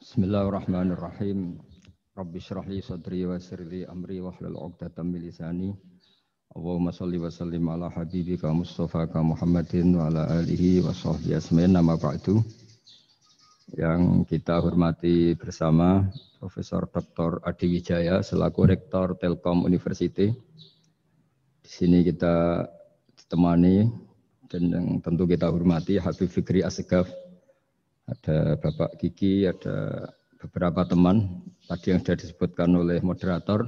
Bismillahirrahmanirrahim. Rabbi shrah li sadri wa yassir li amri wahlul 'uqdatam min lisani. Allahumma shalli wa sallim ala habibika Mustafa Muhammadin wa ala alihi wa sahbihi asma'in nama ba'du. Yang kita hormati bersama Profesor Dr. Adi Wijaya selaku Rektor Telkom University. Di sini kita ditemani dan yang tentu kita hormati Habib Fikri Assegaf. Ada Bapak Kiki, ada beberapa teman tadi yang sudah disebutkan oleh moderator.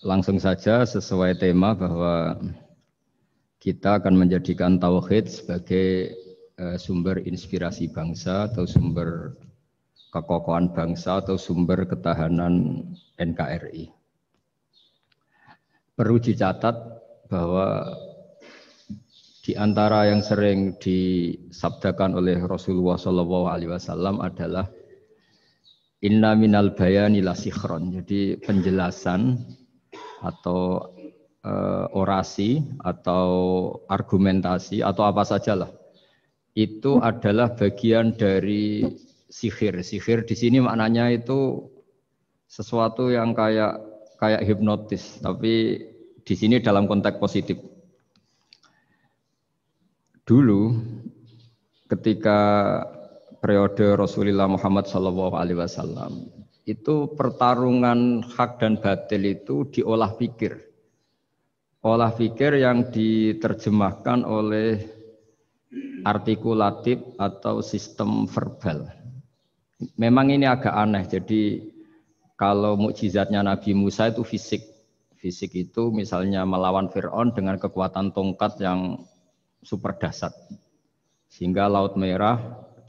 Langsung saja sesuai tema bahwa kita akan menjadikan tauhid sebagai sumber inspirasi bangsa atau sumber kekokohan bangsa atau sumber ketahanan NKRI. Perlu dicatat bahwa di antara yang sering disabdakan oleh Rasulullah SAW adalah inna minal bayani la sikhron. Jadi penjelasan atau orasi atau argumentasi atau apa sajalah itu adalah bagian dari sihir. Sihir di sini maknanya itu sesuatu yang kayak hipnotis, tapi di sini dalam konteks positif. Dulu ketika periode Rasulullah Muhammad SAW itu pertarungan hak dan batil itu diolah pikir. Olah pikir yang diterjemahkan oleh artikulatif atau sistem verbal. Memang ini agak aneh. Jadi kalau mukjizatnya Nabi Musa itu fisik. Fisik itu misalnya melawan Fir'aun dengan kekuatan tongkat yang super dahsyat, sehingga Laut Merah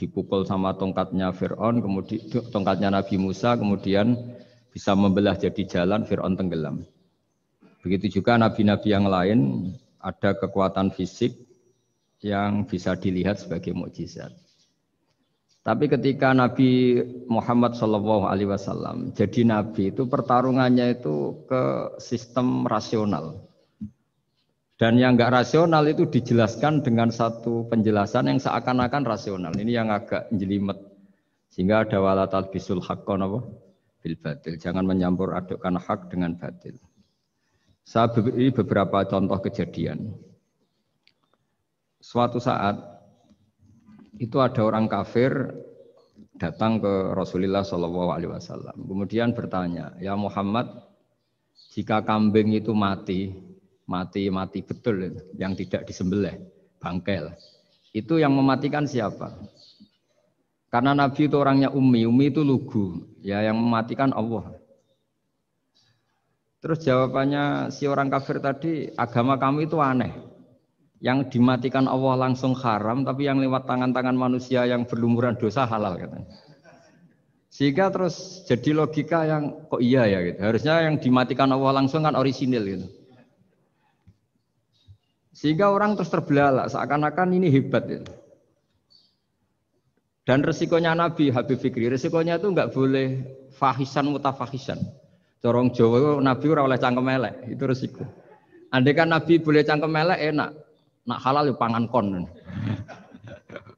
dipukul sama tongkatnya Fir'aun, kemudian tongkatnya Nabi Musa, kemudian bisa membelah jadi jalan, Fir'aun tenggelam. Begitu juga nabi-nabi yang lain ada kekuatan fisik yang bisa dilihat sebagai mukjizat. Tapi ketika Nabi Muhammad SAW jadi nabi itu pertarungannya itu ke sistem rasional. Dan yang enggak rasional itu dijelaskan dengan satu penjelasan yang seakan-akan rasional. Ini yang agak jelimet. Sehingga ada wala talbisul haqqo bil batil. Jangan menyampur adukkan hak dengan batil. Saya beri beberapa contoh kejadian. Suatu saat itu ada orang kafir datang ke Rasulullah SAW. Kemudian bertanya, ya Muhammad, jika kambing itu mati betul, yang tidak disembelih, bangkel. Itu yang mematikan siapa? Karena Nabi itu orangnya ummi itu lugu, ya yang mematikan Allah. Terus jawabannya si orang kafir tadi, agama kamu itu aneh. Yang dimatikan Allah langsung haram, tapi yang lewat tangan-tangan manusia yang berlumuran dosa halal katanya. Sehingga terus jadi logika yang kok iya ya gitu. Harusnya yang dimatikan Allah langsung kan orisinil gitu. Sehingga orang terus terbelalak, seakan-akan ini hebat. Ya. Dan resikonya Nabi Habib Fikri, resikonya itu enggak boleh fahisan mutafahisan. Corong Jawa Nabi ora oleh cangkem elek, itu resiko. Andai kan Nabi boleh cangkem elek enak, nak halal ya pangan kon.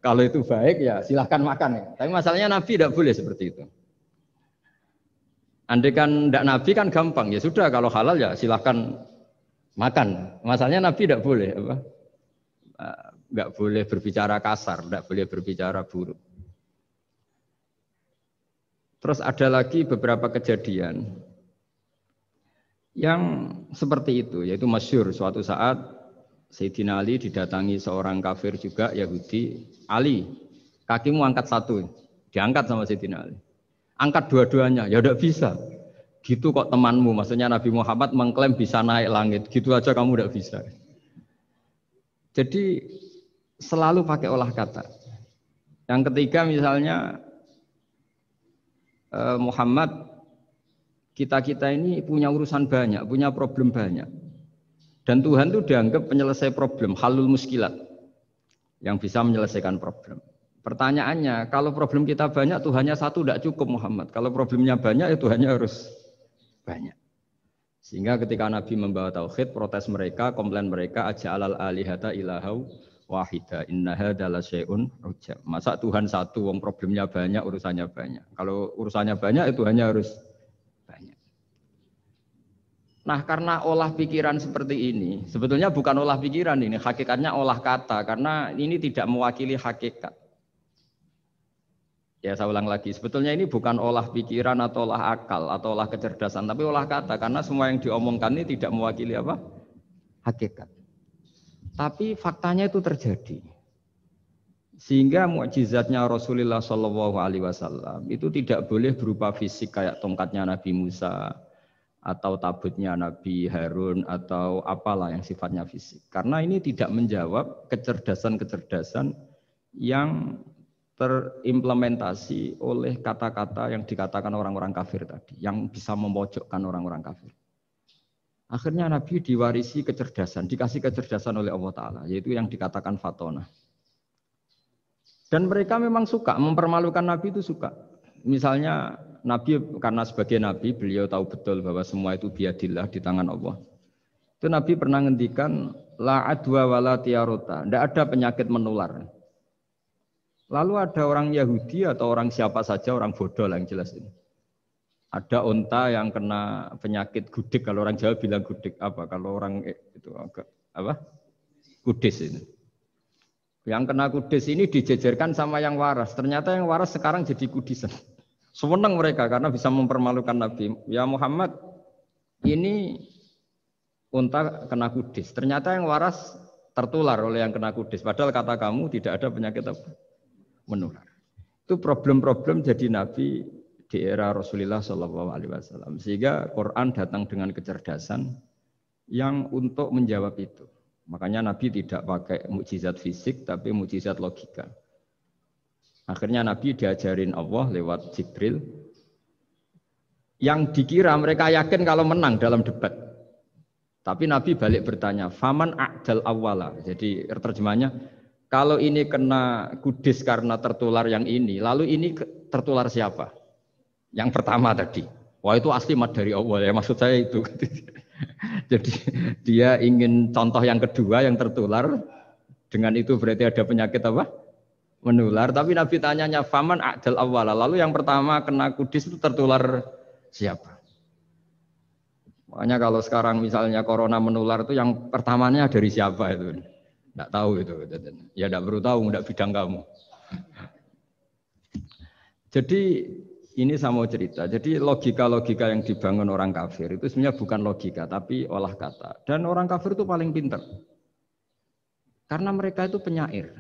Kalau itu baik ya silahkan makan ya. Tapi masalahnya Nabi tidak boleh seperti itu. Andai kan tidak Nabi kan gampang, ya sudah kalau halal ya silahkan makan. Masalahnya Nabi tidak boleh apa? Enggak boleh berbicara kasar, enggak boleh berbicara buruk. Terus ada lagi beberapa kejadian yang seperti itu, yaitu masyhur suatu saat Sayyidina Ali didatangi seorang kafir juga Yahudi. Ali, kakimu angkat satu, diangkat sama Sayyidina Ali. Angkat dua-duanya, ya tidak bisa. Gitu kok temanmu, maksudnya Nabi Muhammad mengklaim bisa naik langit, gitu aja kamu tidak bisa. Jadi selalu pakai olah kata. Yang ketiga misalnya Muhammad, kita ini punya urusan banyak, punya problem banyak. Dan Tuhan itu dianggap penyelesai problem, halul muskilat, yang bisa menyelesaikan problem. Pertanyaannya, kalau problem kita banyak, Tuhannya satu tidak cukup Muhammad. Kalau problemnya banyak, ya Tuhannya harus banyak. Sehingga ketika Nabi membawa tauhid, protes mereka, komplain mereka, aja'alal alihata ilahau wahida inna hadza la syai'un ujab. Masa Tuhan satu wong problemnya banyak, urusannya banyak. Kalau urusannya banyak itu hanya harus banyak. Nah, karena olah pikiran seperti ini, sebetulnya bukan olah pikiran ini, hakikatnya olah kata karena ini tidak mewakili hakikat. Ya, saya ulang lagi, sebetulnya ini bukan olah pikiran atau olah akal atau olah kecerdasan, tapi olah kata karena semua yang diomongkan ini tidak mewakili apa? Hakikat. Tapi faktanya itu terjadi. Sehingga mukjizatnya Rasulullah Shallallahu Alaihi Wasallam itu tidak boleh berupa fisik kayak tongkatnya Nabi Musa atau tabutnya Nabi Harun atau apalah yang sifatnya fisik. Karena ini tidak menjawab kecerdasan-kecerdasan yang terimplementasi oleh kata-kata yang dikatakan orang-orang kafir tadi, yang bisa memojokkan orang-orang kafir. Akhirnya Nabi diwarisi kecerdasan, dikasih kecerdasan oleh Allah Ta'ala, yaitu yang dikatakan fatona. Dan mereka memang suka, mempermalukan Nabi itu suka. Misalnya Nabi, karena sebagai Nabi, beliau tahu betul bahwa semua itu biadillah, di tangan Allah. Itu Nabi pernah ngendikan, la adwa wala tiarota, tidak ada penyakit menular. Lalu ada orang Yahudi atau orang siapa saja, orang bodoh lah yang jelas ini. Ada unta yang kena penyakit gudik, kalau orang Jawa bilang gudik apa? Kalau orang itu agak apa? Kudis ini. Yang kena kudis ini dijejerkan sama yang waras. Ternyata yang waras sekarang jadi kudisan. Senang mereka karena bisa mempermalukan Nabi. Ya Muhammad, ini unta kena kudis. Ternyata yang waras tertular oleh yang kena kudis. Padahal kata kamu tidak ada penyakit apa? Menular. Itu problem-problem jadi Nabi di era Rasulullah Shallallahu Alaihi Wasallam. Sehingga Quran datang dengan kecerdasan yang untuk menjawab itu. Makanya Nabi tidak pakai mukjizat fisik, tapi mukjizat logika. Akhirnya Nabi diajarin Allah lewat Jibril. Yang dikira mereka yakin kalau menang dalam debat. Tapi Nabi balik bertanya, faman a'dal awwala. Jadi terjemahnya, kalau ini kena kudis karena tertular yang ini, lalu ini tertular siapa? Yang pertama tadi. Wah itu asli mat dari Allah ya, maksud saya itu. Jadi dia ingin contoh yang kedua yang tertular, dengan itu berarti ada penyakit apa? Menular. Tapi Nabi tanyanya faman a'dal awwala, lalu yang pertama kena kudis itu tertular siapa? Makanya kalau sekarang misalnya corona menular itu yang pertamanya dari siapa itu? Tidak tahu itu. Ya tidak perlu tahu, tidak bidang kamu. Jadi ini saya mau cerita. Jadi logika-logika yang dibangun orang kafir itu sebenarnya bukan logika, tapi olah kata. Dan orang kafir itu paling pintar. Karena mereka itu penyair.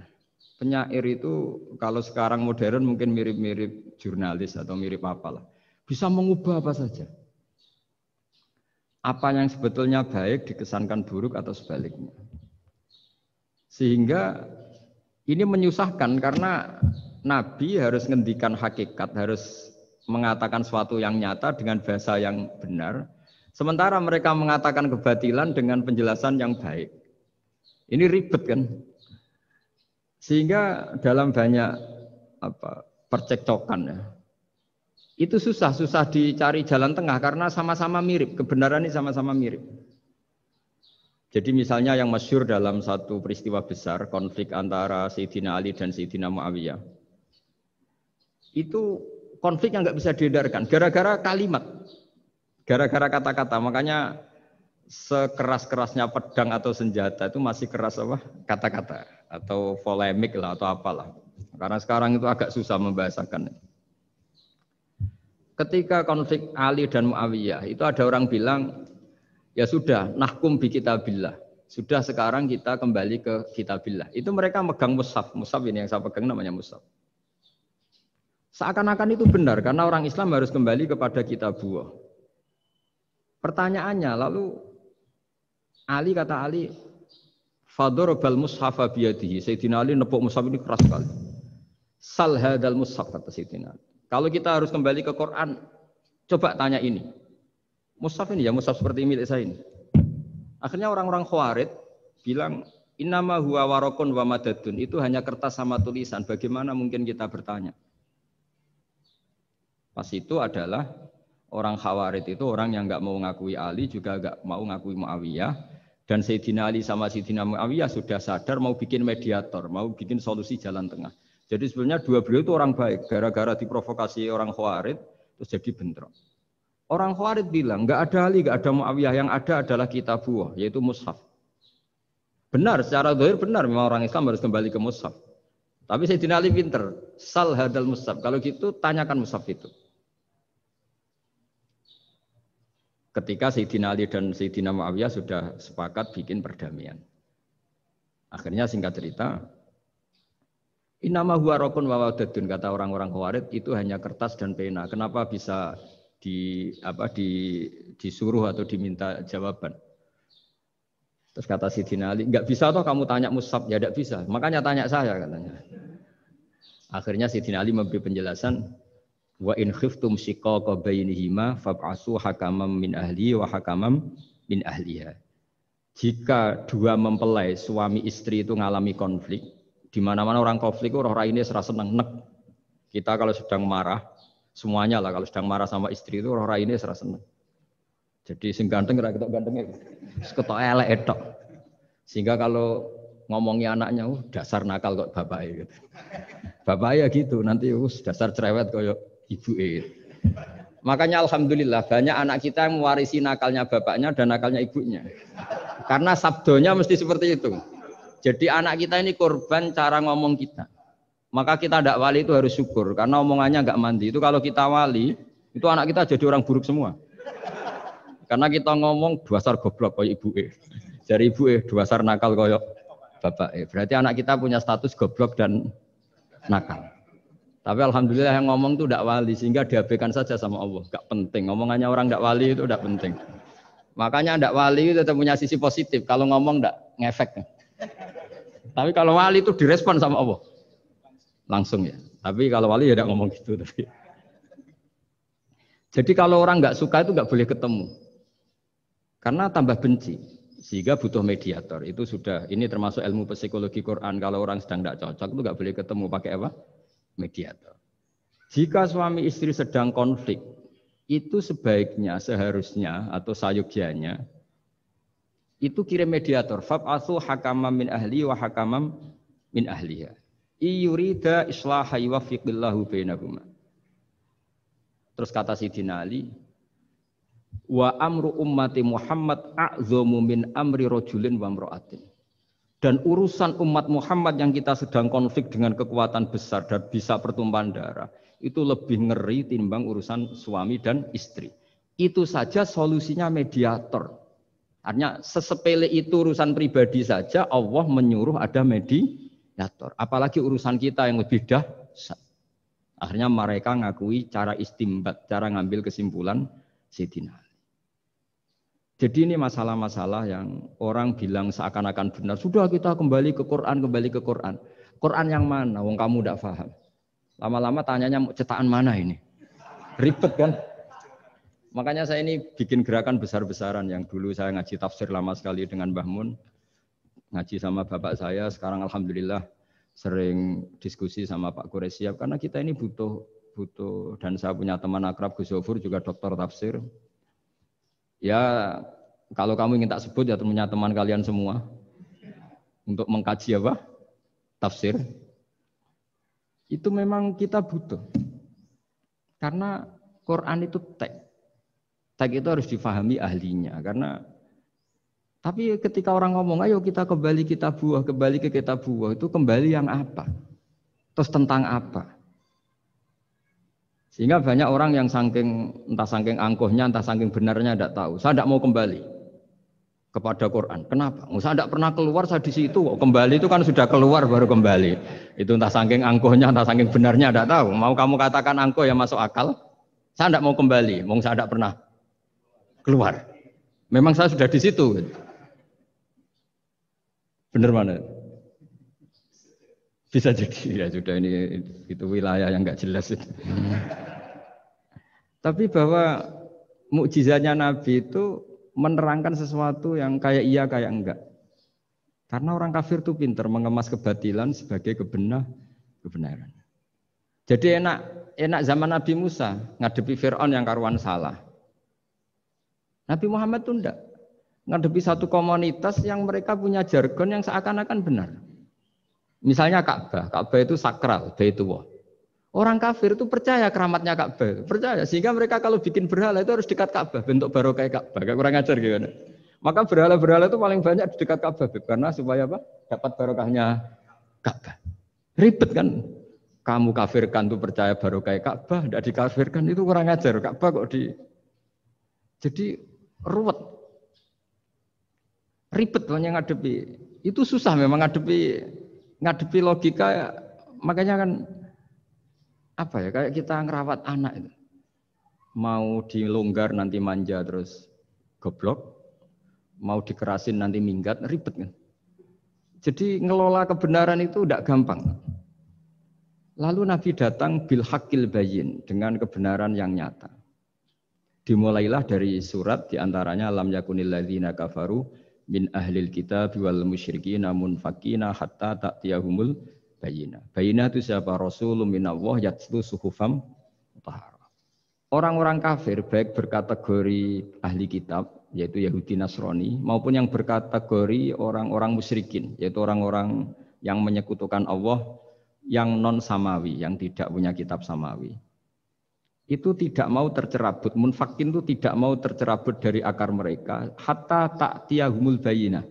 Penyair itu kalau sekarang modern mungkin mirip-mirip jurnalis atau mirip apalah. Bisa mengubah apa saja. Apa yang sebetulnya baik dikesankan buruk atau sebaliknya. Sehingga ini menyusahkan karena Nabi harus ngendikan hakikat, harus mengatakan sesuatu yang nyata dengan bahasa yang benar. Sementara mereka mengatakan kebatilan dengan penjelasan yang baik. Ini ribet kan? Sehingga dalam banyak percekcokan ya. Itu susah dicari jalan tengah karena sama-sama mirip, kebenaran ini sama-sama mirip. Jadi misalnya yang masyhur dalam satu peristiwa besar, konflik antara Sayyidina Ali dan Sayyidina Muawiyah. Itu konflik yang nggak bisa diedarkan, gara-gara kalimat, gara-gara kata-kata. Makanya sekeras-kerasnya pedang atau senjata itu masih keras apa? Kata-kata atau polemik lah atau apalah. Karena sekarang itu agak susah membahasakan. Ketika konflik Ali dan Muawiyah, itu ada orang bilang, ya sudah, nahkum bi kitabillah. Sudah sekarang kita kembali ke kitabillah. Itu mereka megang mushaf. Mushaf ini yang saya pegang namanya mushaf. Seakan-akan itu benar karena orang Islam harus kembali kepada kitabullah. Pertanyaannya lalu Ali kata Ali, fadharabal mushafa biyadihi. Sayyidina Ali nepuk mushaf ini keras sekali. Sal hadal mushaf kata Sayyidina Ali. Kalau kita harus kembali ke Quran, coba tanya ini. Mushaf ini ya, mushaf seperti milik saya ini. Akhirnya orang-orang Khawarij bilang, innama huwa warakun wa madadun. Itu hanya kertas sama tulisan. Bagaimana mungkin kita bertanya? Pas itu adalah orang Khawarij itu orang yang enggak mau ngakui Ali juga enggak mau ngakui Muawiyah Dan Sayyidina Ali sama Sayyidina Muawiyah sudah sadar mau bikin mediator, mau bikin solusi jalan tengah. Jadi sebenarnya dua beliau itu orang baik, gara-gara diprovokasi orang Khawarij terus jadi bentrok. Orang Khawarij bilang, nggak ada Ali, nggak ada Muawiyah, yang ada adalah kitabullah, yaitu mushaf. Benar, secara zahir benar, memang orang Islam harus kembali ke mushaf. Tapi Sayyidina Ali pinter, sal hadal mushaf. Kalau gitu tanyakan mushaf itu. Ketika Sayyidina Ali dan Sayyidina Muawiyah sudah sepakat bikin perdamaian. Akhirnya singkat cerita, innama huwa raqun wa wadadun, kata orang-orang Khawarij itu hanya kertas dan pena. Kenapa bisa disuruh atau diminta jawaban? Terus kata Sayyidina Ali, enggak bisa toh kamu tanya mushaf, ya enggak bisa. Makanya tanya saya katanya. Akhirnya Sayyidina Ali memberi penjelasan, wa in khiftum shiqaqa bainihima fab'asu hakamam min ahli wa hakamam min ahliha. Jika dua mempelai suami istri itu ngalami konflik, di mana-mana orang konflik roh raine serasa seneng nek. Kita kalau sedang marah, semuanya lah kalau sedang marah sama istri itu roh raine serasa seneng. Jadi sing ganteng ra ketok gantenge, ketok elek etok. Sehingga kalau ngomongi anaknya, dasar nakal kok bapaknya gitu. Bapaknya gitu, nanti dasar cerewet koyo ibu. Makanya alhamdulillah banyak anak kita yang mewarisi nakalnya bapaknya dan nakalnya ibunya. Karena sabdonya mesti seperti itu. Jadi anak kita ini korban cara ngomong kita. Maka kita tidak wali itu harus syukur karena omongannya nggak mandi. Itu kalau kita wali, itu anak kita jadi orang buruk semua. Karena kita ngomong dasar goblok koyo ibu. Dari ibu dasar nakal koyo bapak. Berarti anak kita punya status goblok dan nakal. Tapi alhamdulillah yang ngomong itu tidak wali sehingga diabaikan saja sama Allah. Gak penting. Ngomongannya orang tidak wali itu tidak penting. Makanya tidak wali itu tetap punya sisi positif. Kalau ngomong tidak ngefek. Tapi kalau wali itu direspon sama Allah. Langsung ya. Tapi kalau wali ya tidak ngomong gitu. Tapi. Jadi kalau orang nggak suka itu nggak boleh ketemu. Karena tambah benci. Sehingga butuh mediator. Itu sudah, ini termasuk ilmu psikologi Quran. Kalau orang sedang tidak cocok itu nggak boleh ketemu. Pakai apa? Mediator. Jika suami istri sedang konflik, itu sebaiknya, seharusnya atau sayogyanya itu kirim mediator. Fab'atsu hakamam min ahli wa hakamam min ahliha. Iyurida islaha yuwaffiqillahu bainahuma. Terus kata Sayyidina Ali, wa amru ummati Muhammad a'zamu min amri rajulin wa imra'atin. Dan urusan umat Muhammad yang kita sedang konflik dengan kekuatan besar dan bisa pertumpahan darah, itu lebih ngeri timbang urusan suami dan istri. Itu saja solusinya mediator. Artinya sesepele itu urusan pribadi saja Allah menyuruh ada mediator. Apalagi urusan kita yang lebih dahsyat. Akhirnya mereka ngakui cara istimbat, cara ngambil kesimpulan Sayyidina. Jadi ini masalah-masalah yang orang bilang seakan-akan benar. Sudah kita kembali ke Quran, kembali ke Quran. Quran yang mana? Wong kamu tidak paham. Lama-lama tanyanya cetakan mana ini? Ribet kan? Makanya saya ini bikin gerakan besar-besaran yang dulu saya ngaji tafsir lama sekali dengan Mbah Mun. Ngaji sama bapak saya, sekarang alhamdulillah sering diskusi sama Pak Quraisyab. Karena kita ini butuh dan saya punya teman akrab Gus Zofur juga dokter tafsir. Ya, kalau kamu ingin tak sebut ya punya teman kalian semua untuk mengkaji apa? Tafsir. Itu memang kita butuh. Karena Quran itu teks. Teks itu harus difahami ahlinya. Tapi ketika orang ngomong, ayo kita kembali ke kitabullah, itu kembali yang apa? Terus tentang apa? Sehingga banyak orang yang entah saking angkuhnya, entah saking benarnya tidak tahu. Saya tidak mau kembali kepada Quran. Kenapa? Saya tidak pernah keluar, saya di situ. Kembali itu kan sudah keluar baru kembali. Itu entah saking angkuhnya, entah saking benarnya tidak tahu. Mau kamu katakan angkuh yang masuk akal? Saya tidak mau kembali. Saya tidak pernah keluar. Memang saya sudah di situ. Benar mana? Bisa jadi ya sudah ini itu wilayah yang nggak jelas itu. Tapi bahwa mukjizatnya Nabi itu menerangkan sesuatu yang kayak iya kayak enggak. Karena orang kafir itu pintar mengemas kebatilan sebagai kebenaran. Jadi enak zaman Nabi Musa ngadepi Fir'aun yang karuan salah. Nabi Muhammad itu enggak. ngadepi satu komunitas yang mereka punya jargon yang seakan-akan benar. Misalnya Ka'bah, Ka'bah itu sakral, Baitullah. Orang kafir itu percaya keramatnya Ka'bah, percaya sehingga mereka kalau bikin berhala itu harus dekat Ka'bah, bentuk barokah Ka'bah. Kayak kurang ajar gimana? Maka berhala-berhala itu paling banyak di dekat Ka'bah karena supaya apa? Dapat barokahnya Ka'bah. Ribet kan? Kamu kafirkan tuh percaya barokah Ka'bah, tidak dikafirkan itu kurang ajar. Ka'bah kok di jadi ruwet. Ribet banyak ngadepi. Itu susah memang ngadepi logika, makanya kan apa ya, kayak kita ngerawat anak itu. Mau dilonggar nanti manja terus goblok, mau dikerasin nanti minggat, ribet kan. Jadi ngelola kebenaran itu tidak gampang. Lalu Nabi datang bil haqqil bayyin, dengan kebenaran yang nyata. Dimulailah dari surat diantaranya lam yakunil ladzina kafaru min ahlil kitab wal musyrikin munfakina hatta ta'tiyahumul bayyinah. Bayyinah itu siapa? Rasulun minallah yatlu suhufam mutahharah. Orang-orang kafir baik berkategori ahli kitab yaitu Yahudi Nasrani maupun yang berkategori orang-orang musyrikin yaitu orang-orang yang menyekutukan Allah yang non samawi, yang tidak punya kitab samawi. Itu tidak mau tercerabut, munfakin itu tidak mau tercerabut dari akar mereka hatta ta'tiyahumul bayyinah,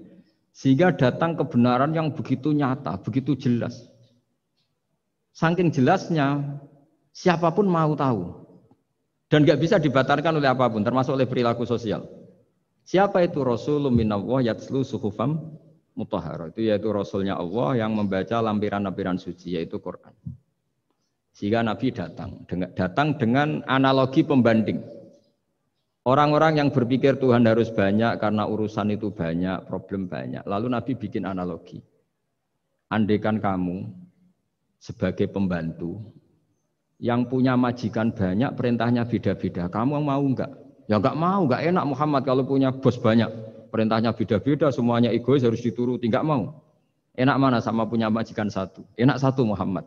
sehingga datang kebenaran yang begitu nyata, begitu jelas. Saking jelasnya siapapun mau tahu dan nggak bisa dibatalkan oleh apapun, termasuk oleh perilaku sosial. Siapa itu? Rasulun minallah yatslu suhufam mutahharah, itu yaitu Rasulnya Allah yang membaca lampiran-lampiran suci, yaitu Quran. Sehingga Nabi datang dengan analogi pembanding. Orang-orang yang berpikir Tuhan harus banyak karena urusan itu banyak, problem banyak. Lalu Nabi bikin analogi. Andaikan kamu sebagai pembantu yang punya majikan banyak, perintahnya beda-beda. Kamu mau enggak? Ya enggak mau, enggak enak Muhammad kalau punya bos banyak. Perintahnya beda-beda, semuanya egois harus dituruti, enggak mau. Enak mana sama punya majikan satu? Enak satu Muhammad.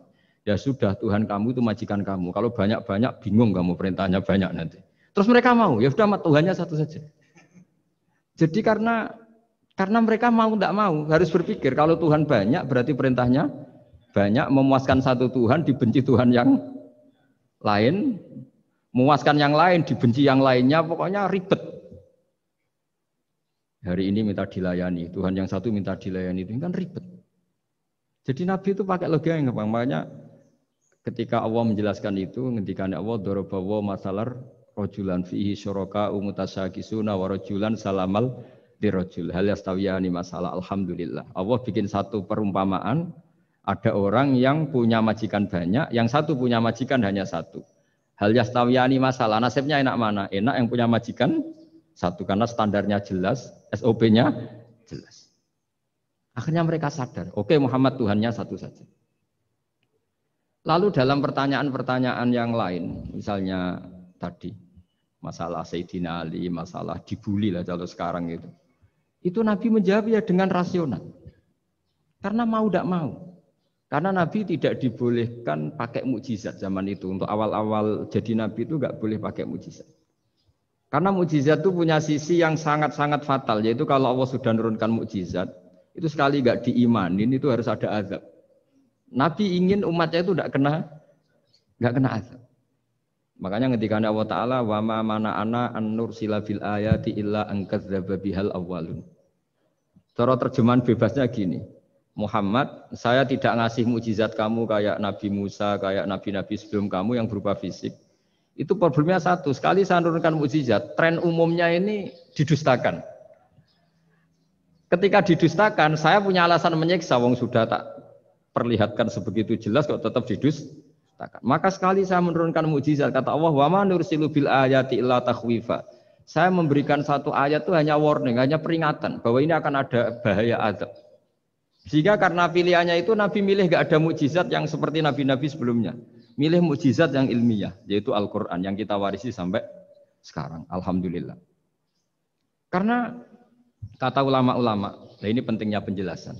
Ya sudah, Tuhan kamu itu majikan kamu. Kalau banyak-banyak bingung kamu perintahnya banyak nanti. Terus mereka mau, ya sudah Tuhannya satu saja. Jadi karena mereka mau tidak mau harus berpikir kalau Tuhan banyak berarti perintahnya banyak, memuaskan satu Tuhan dibenci Tuhan yang lain, memuaskan yang lain dibenci yang lainnya, pokoknya ribet. Hari ini minta dilayani, Tuhan yang satu minta dilayani, itu kan ribet. Jadi Nabi itu pakai logika yang gampang, makanya ketika Allah menjelaskan itu, ngendikan Allah darabawa masalar rajulan fihi syuraka umutasakisuna wa rajulan salamal dirajul hal yastawiyani masalah. Alhamdulillah. Allah bikin satu perumpamaan, ada orang yang punya majikan banyak, yang satu punya majikan hanya satu. Hal yastawiyani masalah, nasibnya enak mana? Enak yang punya majikan satu karena standarnya jelas, SOP-nya jelas. Akhirnya mereka sadar, oke Muhammad Tuhannya satu saja. Lalu dalam pertanyaan-pertanyaan yang lain, misalnya tadi masalah Sayyidina Ali, masalah dibully lah kalau sekarang itu Nabi menjawab ya dengan rasional. Karena mau tidak mau. Karena Nabi tidak dibolehkan pakai mukjizat zaman itu. Untuk awal-awal jadi Nabi itu nggak boleh pakai mukjizat. Karena mukjizat itu punya sisi yang sangat-sangat fatal, yaitu kalau Allah sudah menurunkan mukjizat, itu sekali nggak diimanin itu harus ada azab. Nabi ingin umatnya itu nggak kena azab. Makanya ketika Allah Taala wa ma mana ana an nursila bil ayati illa an kadzdzaba bihal awwalun. Cara terjemahan bebasnya gini, Muhammad, saya tidak ngasih mukjizat kamu kayak Nabi Musa, kayak nabi-nabi sebelum kamu yang berupa fisik. Itu problemnya satu, sekali saya menurunkan mukjizat, tren umumnya ini didustakan. Ketika didustakan, saya punya alasan menyiksa, wong sudah tak perlihatkan sebegitu jelas kok tetap didustakan. Maka sekali saya menurunkan mukjizat, kata Allah, wa ma nursilu bil ayati illa takhwifa. Saya memberikan satu ayat itu hanya warning, hanya peringatan bahwa ini akan ada bahaya azab. Sehingga karena pilihannya itu Nabi milih gak ada mukjizat yang seperti nabi-nabi sebelumnya. Milih mukjizat yang ilmiah, yaitu Al-Qur'an yang kita warisi sampai sekarang. Alhamdulillah. Karena kata ulama-ulama, nah ini pentingnya penjelasan.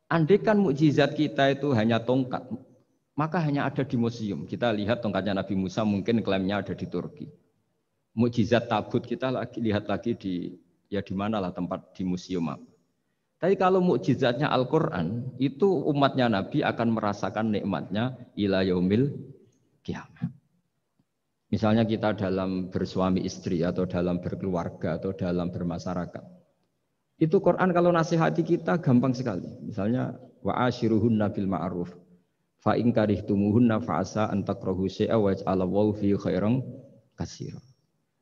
Andaikan mukjizat kita itu hanya tongkat, maka hanya ada di museum. Kita lihat tongkatnya Nabi Musa, mungkin klaimnya ada di Turki. Mukjizat tabut kita lihat lagi di ya di manalah tempat di museum apa. Tapi kalau mukjizatnya Al-Quran, itu umatnya Nabi akan merasakan nikmatnya ila yaumil kiamat. Misalnya kita dalam bersuami istri atau dalam berkeluarga atau dalam bermasyarakat. Itu Quran kalau nasihati kita gampang sekali. Misalnya wa ashiruhunna bil ma'ruf fa in karihtumuhunna fa asa an takrahu syai'a wa yaj'alallahu fi khairan katsira.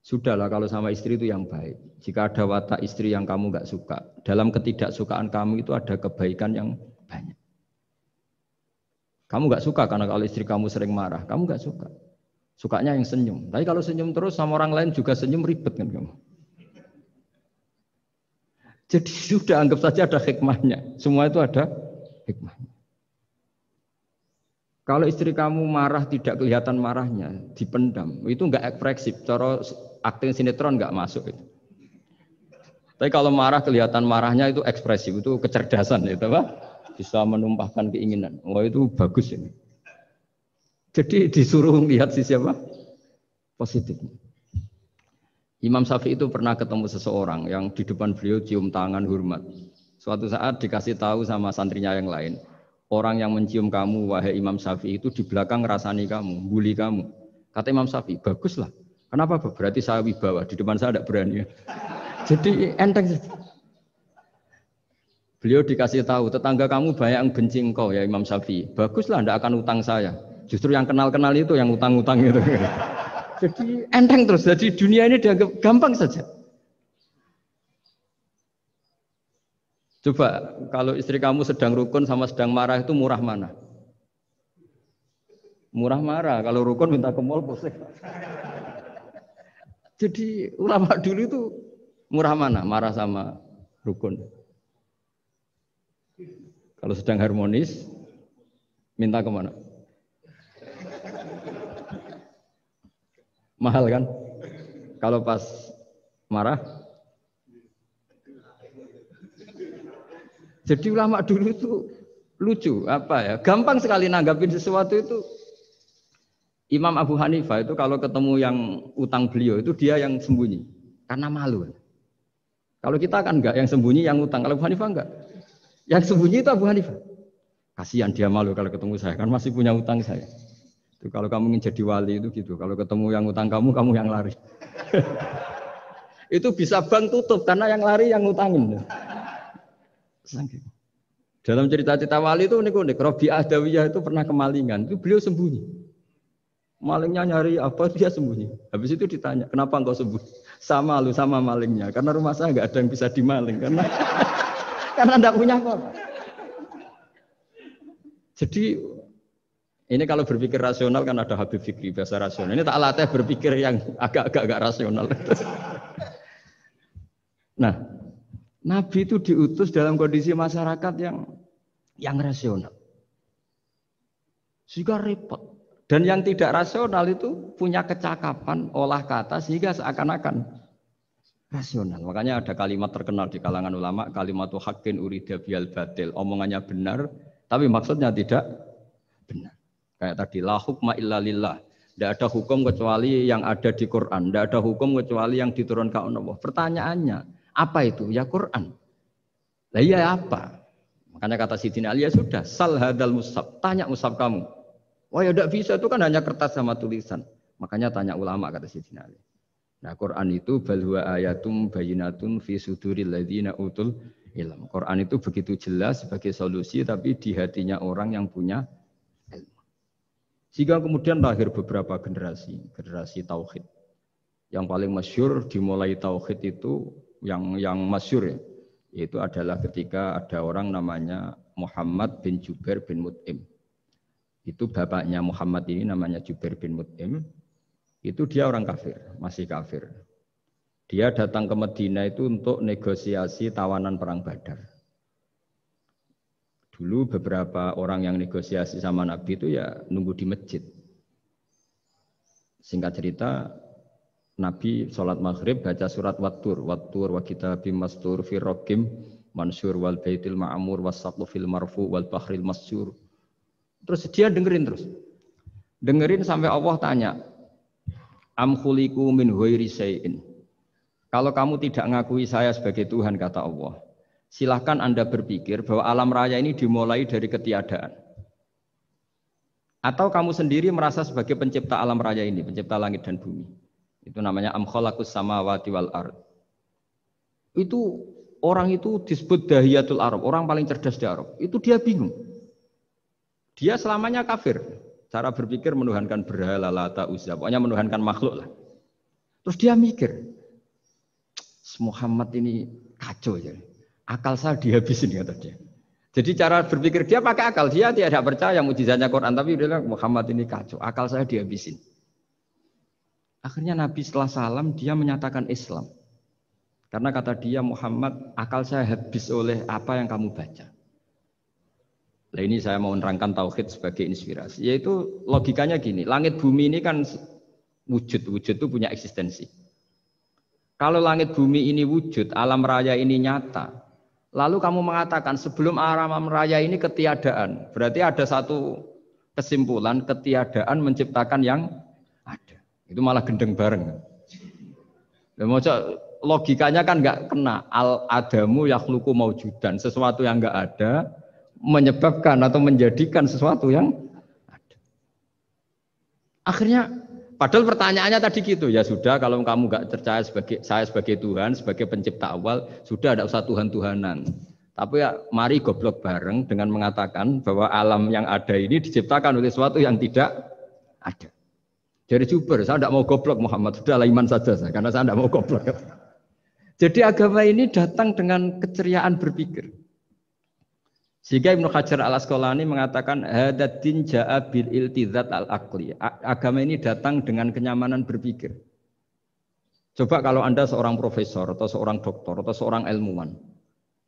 Sudahlah kalau sama istri itu yang baik. Jika ada watak istri yang kamu enggak suka, dalam ketidaksukaan kamu itu ada kebaikan yang banyak. Kamu enggak suka karena kalau istri kamu sering marah, kamu enggak suka. Sukanya yang senyum. Tapi kalau senyum terus sama orang lain juga senyum, ribet kan kamu. Jadi sudah anggap saja ada hikmahnya. Semua itu ada hikmahnya. Kalau istri kamu marah tidak kelihatan marahnya, dipendam, itu enggak ekspresif. Cara akting sinetron enggak masuk itu. Tapi kalau marah kelihatan marahnya itu ekspresif, itu kecerdasan itu apa? Bisa menumpahkan keinginan. Wah itu bagus ini. Jadi disuruh lihat sisi apa? Positif. Imam Syafi'i itu pernah ketemu seseorang yang di depan beliau cium tangan hormat. Suatu saat dikasih tahu sama santrinya yang lain, orang yang mencium kamu wahai Imam Syafi'i itu di belakang ngerasani kamu, bully kamu. Kata Imam Syafi'i, baguslah. Kenapa? Berarti saya wibawa, di depan saya tidak berani. Jadi enteng. Beliau dikasih tahu, tetangga kamu banyak yang benci engkau ya Imam Syafi'i. Baguslah, tidak akan utang saya. Justru yang kenal-kenal itu yang utang-utang itu. Jadi enteng terus. Jadi dunia ini dianggap gampang saja. Coba kalau istri kamu sedang rukun sama sedang marah itu murah mana? Murah marah. Kalau rukun minta ke mall pusing. Jadi ulama dulu itu murah mana? Marah sama rukun. Kalau sedang harmonis minta kemana? Mahal kan? Kalau pas marah. Jadi ulama dulu itu lucu, apa ya? Gampang sekali nanggapin sesuatu itu. Imam Abu Hanifah itu kalau ketemu yang utang beliau itu dia yang sembunyi karena malu. Kalau kita kan enggak yang sembunyi yang utang. Kalau Abu Hanifah enggak. Yang sembunyi itu Abu Hanifah. Kasihan dia malu kalau ketemu saya kan masih punya utang saya. Itu kalau kamu ingin jadi wali itu gitu. Kalau ketemu yang utang kamu yang lari. Itu bisa bank tutup karena yang lari yang ngutangin. Dalam cerita-cerita wali itu unik-unik. Robi'ah Adawiyah itu pernah kemalingan. Itu beliau sembunyi. Malingnya nyari apa dia sembunyi. Habis itu ditanya, kenapa engkau sembunyi? Sama lu sama malingnya. Karena rumah saya nggak ada yang bisa dimaling karena enggak punya apa-apa. Jadi ini kalau berpikir rasional kan ada Habib Fikri bahasa rasional. Ini tak latih berpikir yang agak rasional. Nah, Nabi itu diutus dalam kondisi masyarakat yang rasional. Sehingga repot. Dan yang tidak rasional itu punya kecakapan olah kata sehingga seakan-akan rasional. Makanya ada kalimat terkenal di kalangan ulama, kalimatu haqqin urida bihal batil. Omongannya benar, tapi maksudnya tidak benar. Kayak tadi, la hukma illa lillah. Tidak ada hukum kecuali yang ada di Quran. Tidak ada hukum kecuali yang diturunkan Allah. Pertanyaannya, apa itu? Ya Quran. Lah iya apa? Makanya kata Sidina Ali, ya sudah, sal hadal mushaf. Tanya mushaf kamu. Wah ya tidak bisa, itu kan hanya kertas sama tulisan. Makanya tanya ulama, kata Sidina Ali. Nah Quran itu balwa ayatum bayinatun fi suduril ladzina utul ilm. Quran itu begitu jelas sebagai solusi, tapi di hatinya orang yang punya ilmu. Sehingga kemudian lahir beberapa generasi tauhid. Yang paling masyhur dimulai tauhid itu yang masyhur ya, yaitu adalah ketika ada orang namanya Muhammad bin Jubair bin Mut'im. Itu bapaknya Muhammad ini namanya Jubair bin Mut'im. Itu dia orang kafir, masih kafir. Dia datang ke Madinah itu untuk negosiasi tawanan perang Badar. Dulu beberapa orang yang negosiasi sama Nabi itu ya nunggu di masjid. Singkat cerita, Nabi sholat maghrib baca surat Wattur wa kitabim mastur fi raqim mansur wal baitil ma'mur was saqfil marfu wal bahril masyur. Terus dia dengerin terus. Dengerin sampai Allah tanya, am khuliqu min ghairi syai'in. kalau kamu tidak ngakui saya sebagai Tuhan, kata Allah, silahkan Anda berpikir bahwa alam raya ini dimulai dari ketiadaan. Atau kamu sendiri merasa sebagai pencipta alam raya ini, pencipta langit dan bumi. Itu namanya am khalaqus samawati wal ard. Itu orang itu disebut dahiyatul Arab, orang paling cerdas di Arab. Itu dia bingung. Dia selamanya kafir. Cara berpikir menuhankan berhala, Lata, Uzza, pokoknya menuhankan makhluk lah. Terus dia mikir, Muhammad ini kacau ya. Akal saya dihabisin kata dia. Jadi cara berpikir dia pakai akal, dia tidak percaya mukjizatnya Quran, tapi dia bilang Muhammad ini kacau, akal saya dihabisin. Akhirnya Nabi setelah salam dia menyatakan Islam. Karena kata dia Muhammad, akal saya habis oleh apa yang kamu baca. Nah ini saya mau menerangkan tauhid sebagai inspirasi. Yaitu logikanya gini, langit bumi ini kan wujud itu punya eksistensi. Kalau langit bumi ini wujud, alam raya ini nyata, lalu kamu mengatakan sebelum alam raya ini ketiadaan, berarti ada satu kesimpulan ketiadaan menciptakan yang ada. Itu malah gendeng bareng. Logikanya kan nggak kena. Al-adamu yakhluqu maujudan, sesuatu yang nggak ada menyebabkan atau menjadikan sesuatu yang ada. Akhirnya padahal pertanyaannya tadi gitu, ya sudah kalau kamu nggak percaya saya sebagai Tuhan, sebagai pencipta awal, sudah ada usah Tuhan-Tuhanan. Tapi ya mari goblok bareng dengan mengatakan bahwa alam yang ada ini diciptakan oleh sesuatu yang tidak ada. Jadi Juber, saya tidak mau goblok Muhammad, sudahlah iman saja saya, karena saya tidak mau goblok. Jadi agama ini datang dengan keceriaan berpikir. Sehingga Ibnu Hajar al-Asqalani mengatakan hadatin ja'a bil iltizat al-aqli. Agama ini datang dengan kenyamanan berpikir. Coba kalau Anda seorang profesor atau seorang doktor atau seorang ilmuwan,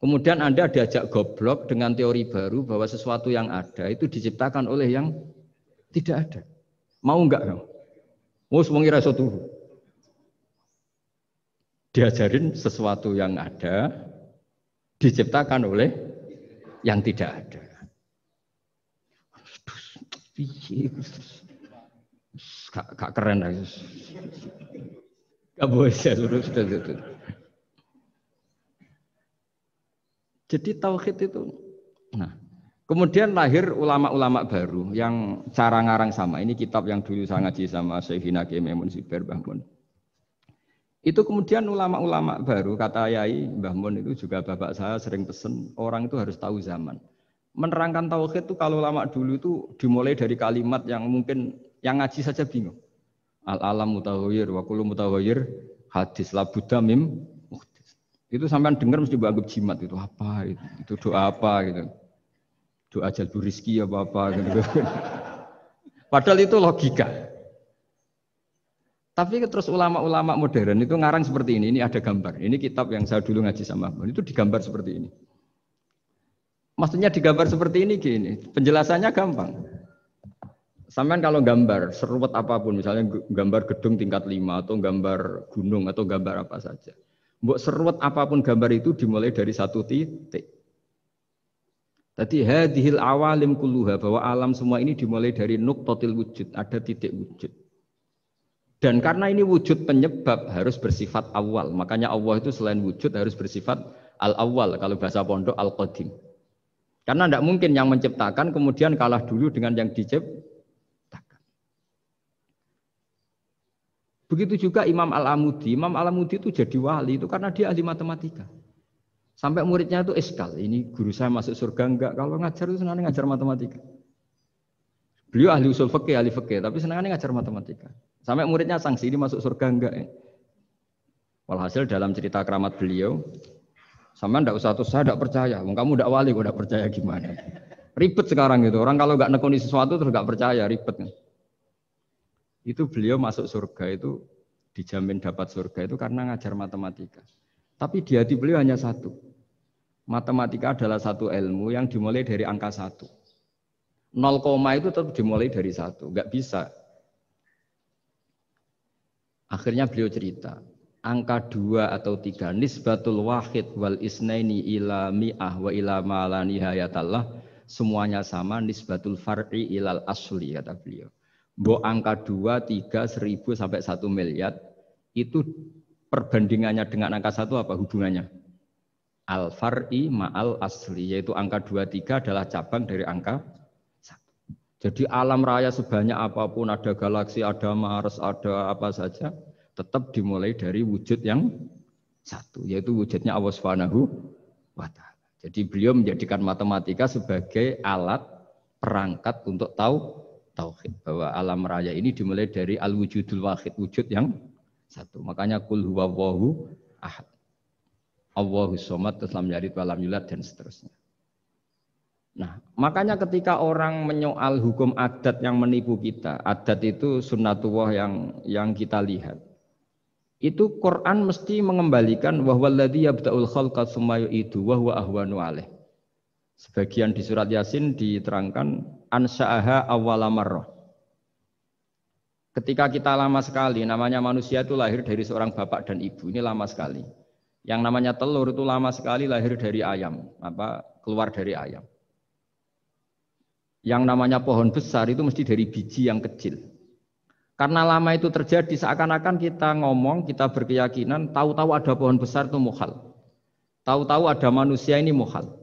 kemudian Anda diajak goblok dengan teori baru bahwa sesuatu yang ada itu diciptakan oleh yang tidak ada. Mau enggak kamu? Mau semengira sesuatu. Diajarin sesuatu yang ada diciptakan oleh yang tidak ada. Gak keren lah. Gak boleh ya, sudah. Jadi tauhid itu. Nah, kemudian lahir ulama-ulama baru yang cara ngarang sama. Ini kitab yang dulu saya ngaji sama Syekhina Kiai Maimun Siber Mbah Mun. Itu kemudian ulama-ulama baru, kata Yai Mbah Mun itu juga bapak saya sering pesen, orang itu harus tahu zaman. Menerangkan tauhid itu kalau ulama dulu itu dimulai dari kalimat yang mungkin yang ngaji saja bingung. Al-alam mutawwir wa kullu mutawwir hadis la buddha mim muhdis. Itu sampean dengar mesti anggap jimat itu apa itu? Itu doa apa gitu. Doa jalbur rizki apa gitu. Padahal itu logika. Tapi terus ulama-ulama modern itu ngarang seperti ini ada gambar. Ini kitab yang saya dulu ngaji sama Mbak. Itu digambar seperti ini. Maksudnya digambar seperti ini gini, penjelasannya gampang. Sampean kalau gambar seruat apapun, misalnya gambar gedung tingkat 5 atau gambar gunung atau gambar apa saja. Mbok seruat apapun gambar itu dimulai dari satu titik. Tadi hadhil awalim kulluha, bahwa alam semua ini dimulai dari nuqtatil wujud, ada titik wujud. Dan karena ini wujud penyebab harus bersifat awal. Makanya Allah itu selain wujud harus bersifat al-awwal. Kalau bahasa pondok al-qadim. Karena tidak mungkin yang menciptakan kemudian kalah dulu dengan yang diciptakan. Begitu juga Imam Al-Amudi. Imam Al-Amudi itu jadi wali itu karena dia ahli matematika. Sampai muridnya itu eskal. Ini guru saya masuk surga enggak. Kalau ngajar itu senangnya ngajar matematika. Beliau ahli usul fikih, ahli fikih, tapi senangnya ngajar matematika. Sampai muridnya sanksi, ini masuk surga enggak ya? Walhasil dalam cerita keramat beliau, sama ndak usah terus saya enggak percaya. Kamu enggak wali, kok enggak percaya gimana? Ribet sekarang itu. Orang kalau enggak nekuni sesuatu terus enggak percaya, ribet kan? Itu beliau masuk surga itu dijamin dapat surga itu karena ngajar matematika. Tapi di hati beliau hanya satu. Matematika adalah satu ilmu yang dimulai dari angka 1. 0, itu tetap dimulai dari 1, enggak bisa. Akhirnya beliau cerita, angka 2 atau 3, nisbatul wahid wal isnaini ila mi'ah wa ila ma la nihayatallah, semuanya sama, nisbatul far'i ilal asli, kata beliau. Mbok angka 2, 3, 1000 sampai 1 miliar, itu perbandingannya dengan angka 1 apa hubungannya? Al-far'i ma'al asli, yaitu angka 23 adalah cabang dari angka 1. Jadi alam raya sebanyak apapun, ada galaksi, ada Mars, ada apa saja, tetap dimulai dari wujud yang 1, yaitu wujudnya Allah Subhanahu wa Ta'ala. Jadi beliau menjadikan matematika sebagai alat perangkat untuk tauhid, bahwa alam raya ini dimulai dari al-wujudul wahid, wujud yang 1. Makanya kul huwallahu ahad, Allahus somad, lam yalid walam yulad, dan seterusnya. Nah, makanya ketika orang menyoal hukum adat yang menipu kita, adat itu sunnatullah yang kita lihat. Itu Quran mesti mengembalikan wahwaladzi yabda'ul khalqa tsumma yu'idu wa huwa ahwanu alaih. Sebagian di surat Yasin diterangkan ansha'aha awwala marrah. Ketika kita lama sekali, namanya manusia itu lahir dari seorang bapak dan ibu, ini lama sekali. Yang namanya telur itu lama sekali lahir dari ayam, keluar dari ayam. Yang namanya pohon besar itu mesti dari biji yang kecil. Karena lama itu terjadi, seakan-akan kita ngomong, kita berkeyakinan, tahu-tahu ada pohon besar itu mukhal. Tahu-tahu ada manusia ini mukhal.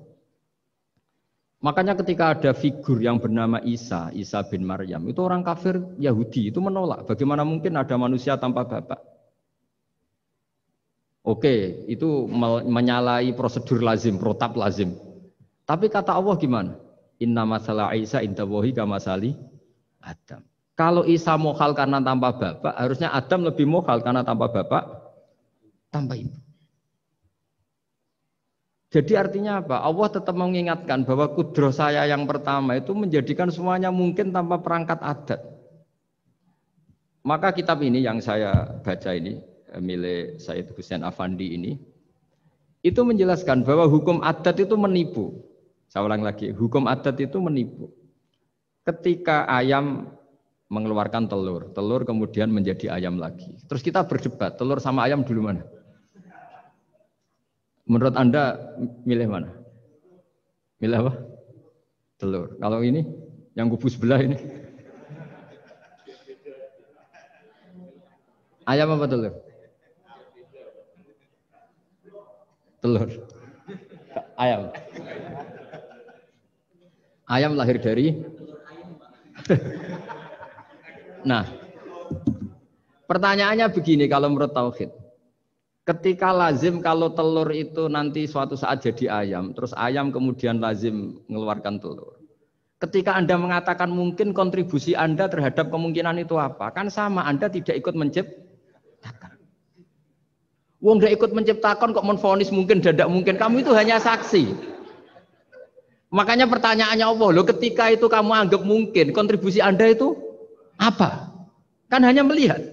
Makanya ketika ada figur yang bernama Isa bin Maryam, itu orang kafir Yahudi itu menolak. Bagaimana mungkin ada manusia tanpa bapak? Oke, itu menyalahi prosedur lazim, protap lazim. Tapi kata Allah gimana? Inna masalah Isa indallahi kamasali Adam. Kalau Isa mukhal karena tanpa bapak, harusnya Adam lebih mukhal karena tanpa bapak, tanpa ibu. Jadi artinya apa? Allah tetap mengingatkan bahwa kudroh saya yang pertama itu menjadikan semuanya mungkin tanpa perangkat adat. Maka kitab ini yang saya baca ini, milik Sayyid Husain Afandi ini, itu menjelaskan bahwa hukum adat itu menipu. Saya ulang lagi, hukum adat itu menipu. Ketika ayam mengeluarkan telur, telur kemudian menjadi ayam lagi. Terus kita berdebat, telur sama ayam dulu mana? Menurut Anda milih mana? Milih apa? Telur. Kalau ini, yang kubu sebelah ini. Ayam apa telur? Telur. Ayam. Ayam lahir dari Nah, pertanyaannya begini kalau menurut tauhid. Ketika lazim kalau telur itu nanti suatu saat jadi ayam, terus ayam kemudian lazim mengeluarkan telur. Ketika Anda mengatakan mungkin kontribusi Anda terhadap kemungkinan itu apa? Kan sama, Anda tidak ikut menciptakan. Wong tidak ikut menciptakan kok menvonis mungkin dan tidak mungkin. Kamu itu hanya saksi. Makanya pertanyaannya Allah, loh ketika itu kamu anggap mungkin, kontribusi Anda itu apa? Kan hanya melihat.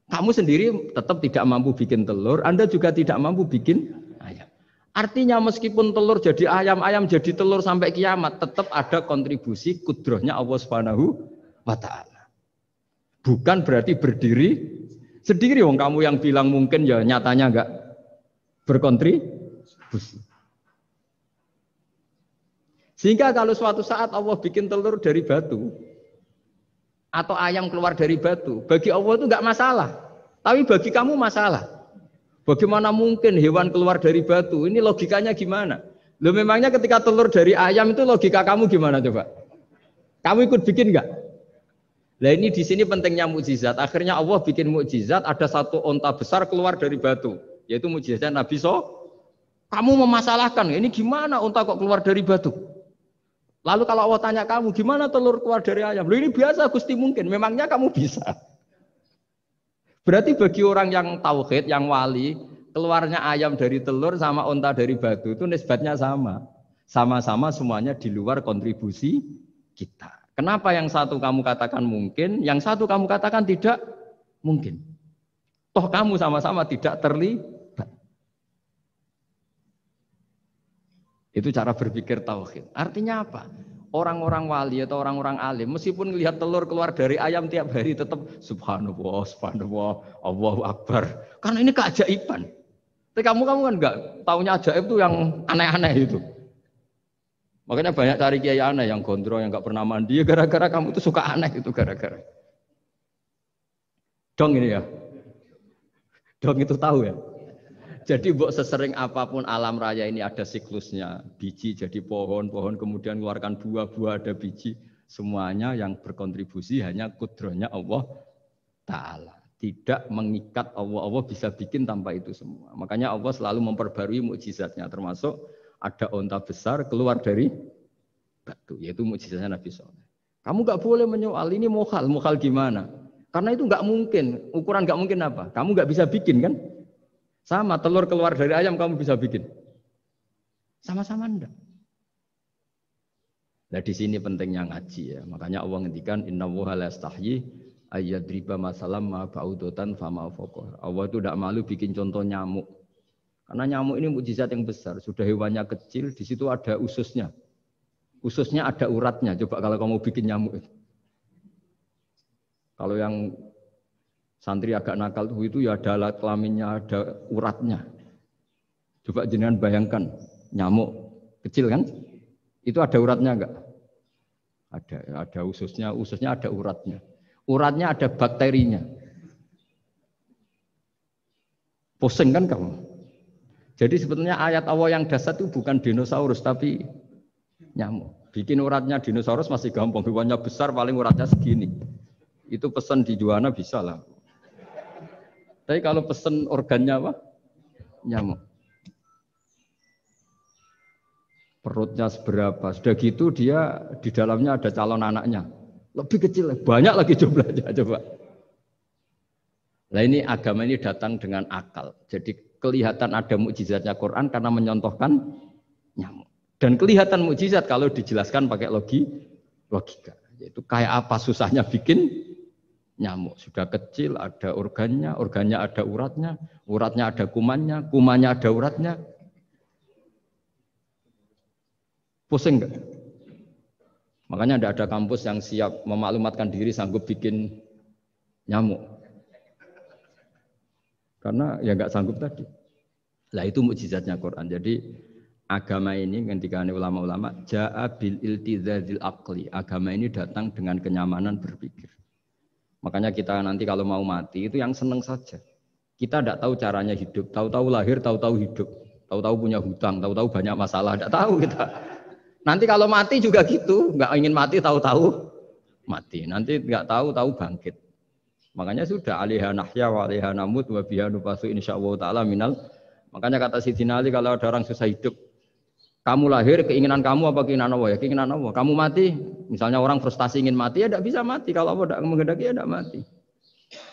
Kamu sendiri tetap tidak mampu bikin telur, Anda juga tidak mampu bikin ayam. Artinya meskipun telur jadi ayam, ayam jadi telur sampai kiamat, tetap ada kontribusi kudrohnya Allah Subhanahu wa Ta'ala. Bukan berarti berdiri sendiri. Wong kamu yang bilang mungkin ya nyatanya enggak berkontribusi. Sehingga kalau suatu saat Allah bikin telur dari batu, atau ayam keluar dari batu, bagi Allah itu enggak masalah. Tapi bagi kamu masalah. Bagaimana mungkin hewan keluar dari batu? Ini logikanya gimana? Loh memangnya ketika telur dari ayam itu logika kamu gimana coba? Kamu ikut bikin enggak? Nah ini di sini pentingnya mukjizat. Akhirnya Allah bikin mukjizat, ada satu onta besar keluar dari batu, yaitu mukjizat Nabi Kamu memasalahkan, ini gimana onta kok keluar dari batu? Lalu kalau Allah tanya kamu, gimana telur keluar dari ayam? Loh ini biasa Gusti mungkin, memangnya kamu bisa. Berarti bagi orang yang tauhid, yang wali, keluarnya ayam dari telur sama onta dari batu itu nisbatnya sama. Sama-sama semuanya di luar kontribusi kita. Kenapa yang satu kamu katakan mungkin, yang satu kamu katakan tidak mungkin? Toh kamu sama-sama tidak terlibat. Itu cara berpikir tauhid. Artinya apa? Orang-orang wali atau orang-orang alim, meskipun melihat telur keluar dari ayam tiap hari tetap subhanallah, subhanallah, Allahu Akbar. Karena ini keajaiban. Tapi kamu kan enggak taunya ajaib itu yang aneh-aneh itu. Makanya banyak cari kiai aneh yang gondrong, yang enggak pernah mandi, gara-gara kamu itu suka aneh itu gara-gara. Dong ini ya. Dong itu tahu ya. Jadi mbok sesering apapun alam raya ini ada siklusnya. Biji jadi pohon, pohon kemudian mengeluarkan buah, buah ada biji. Semuanya yang berkontribusi hanya kudrohnya Allah Ta'ala. Tidak mengikat Allah. Allah bisa bikin tanpa itu semua. Makanya Allah selalu memperbarui mukjizatnya. Termasuk ada onta besar keluar dari batu. Yaitu mukjizatnya Nabi Soleh. Kamu nggak boleh menyoal ini mukhal. Mukhal gimana? Karena itu nggak mungkin. Ukuran nggak mungkin apa? Kamu nggak bisa bikin kan? Sama telur keluar dari ayam kamu bisa bikin. Sama-sama enggak. Nah di sini pentingnya ngaji ya. Makanya Allah ngendikan innallaha la yastahyi ayyadriba masalam ma ba'udatan fama fawqa. Allah itu tidak malu bikin contoh nyamuk. Karena nyamuk ini mukjizat yang besar. Sudah hewannya kecil, di situ ada ususnya. Ususnya ada uratnya. Coba kalau kamu bikin nyamuk itu. Kalau yang santri agak nakal itu ya ada alat kelaminnya, ada uratnya. Coba jenengan bayangkan nyamuk kecil kan? Itu ada uratnya enggak? Ada ususnya ada uratnya. Uratnya ada bakterinya. Pusing kan kamu? Jadi sebetulnya ayat Allah yang dasar itu bukan dinosaurus tapi nyamuk. Bikin uratnya dinosaurus masih gampang, hewannya besar paling uratnya segini. Itu pesan di Juwana bisa lah. Tapi kalau pesen organnya apa? Nyamuk. Perutnya seberapa? Sudah gitu dia di dalamnya ada calon anaknya. Lebih kecil, banyak lagi jumlahnya. Coba. Nah ini agama ini datang dengan akal. Jadi kelihatan ada mukjizatnya Quran karena menyontohkan nyamuk. Dan kelihatan mukjizat kalau dijelaskan pakai logika. Yaitu kayak apa susahnya bikin nyamuk. Sudah kecil, ada organnya ada uratnya, uratnya ada kumannya, kumannya ada uratnya. Pusing enggak? Makanya tidak ada kampus yang siap memaklumatkan diri sanggup bikin nyamuk. Karena ya enggak sanggup tadi. Lah itu mukjizatnya Quran. Jadi agama ini ketika ulama-ulama ja'a bil iltizazil aqli. Agama ini datang dengan kenyamanan berpikir. Makanya kita nanti kalau mau mati itu yang seneng saja. Kita tidak tahu caranya hidup, tahu-tahu lahir, tahu-tahu hidup, tahu-tahu punya hutang, tahu-tahu banyak masalah, tidak tahu kita. Nanti kalau mati juga gitu, nggak ingin mati, tahu-tahu mati. Nanti nggak tahu bangkit. Makanya sudah alaiha nahya wa alaiha namut wa biha nubasu insyaallah taala minal. Makanya kata Sidina Ali kalau ada orang susah hidup, kamu lahir keinginan kamu apa keinginan Allah ya? Keinginan Allah. Kamu mati, misalnya orang frustasi ingin mati ya tidak bisa mati. Kalau Allah tidak menghendaki ya tidak mati.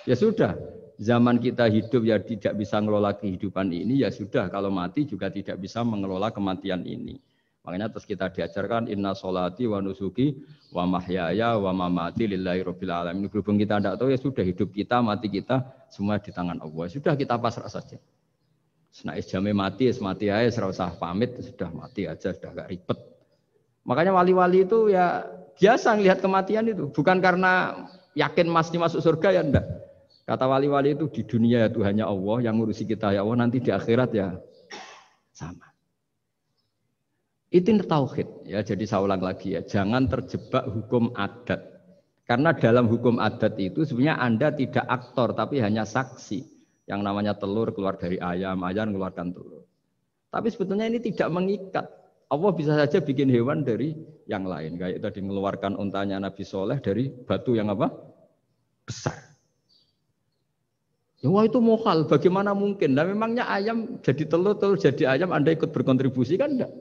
Ya sudah, zaman kita hidup ya tidak bisa mengelola kehidupan ini ya sudah. Kalau mati juga tidak bisa mengelola kematian ini. Makanya terus kita diajarkan inna sholati wa nusuki wa mahyaya wa mamati lillahi rabbil alamin. Berhubung kita tidak tahu ya sudah hidup kita, mati kita semua di tangan Allah. Sudah kita pasrah saja. Nah, jamnya mati aja, serasa pamit, sudah mati aja, sudah gak ribet. Makanya wali-wali itu ya biasa ngelihat kematian itu, bukan karena yakin pasti masuk surga ya enggak. Kata wali-wali itu di dunia ya Tuhannya Allah yang ngurusi kita ya Allah, nanti di akhirat ya sama. Itu tauhid ya. Jadi saya ulang lagi ya, jangan terjebak hukum adat. Karena dalam hukum adat itu sebenarnya Anda tidak aktor tapi hanya saksi. Yang namanya telur keluar dari ayam, ayam mengeluarkan telur. Tapi sebetulnya ini tidak mengikat. Allah bisa saja bikin hewan dari yang lain. Kayak tadi mengeluarkan untanya Nabi Soleh dari batu yang apa? Besar. Ya wah itu mukhal, bagaimana mungkin? Nah memangnya ayam jadi telur, telur jadi ayam, Anda ikut berkontribusi kan enggak?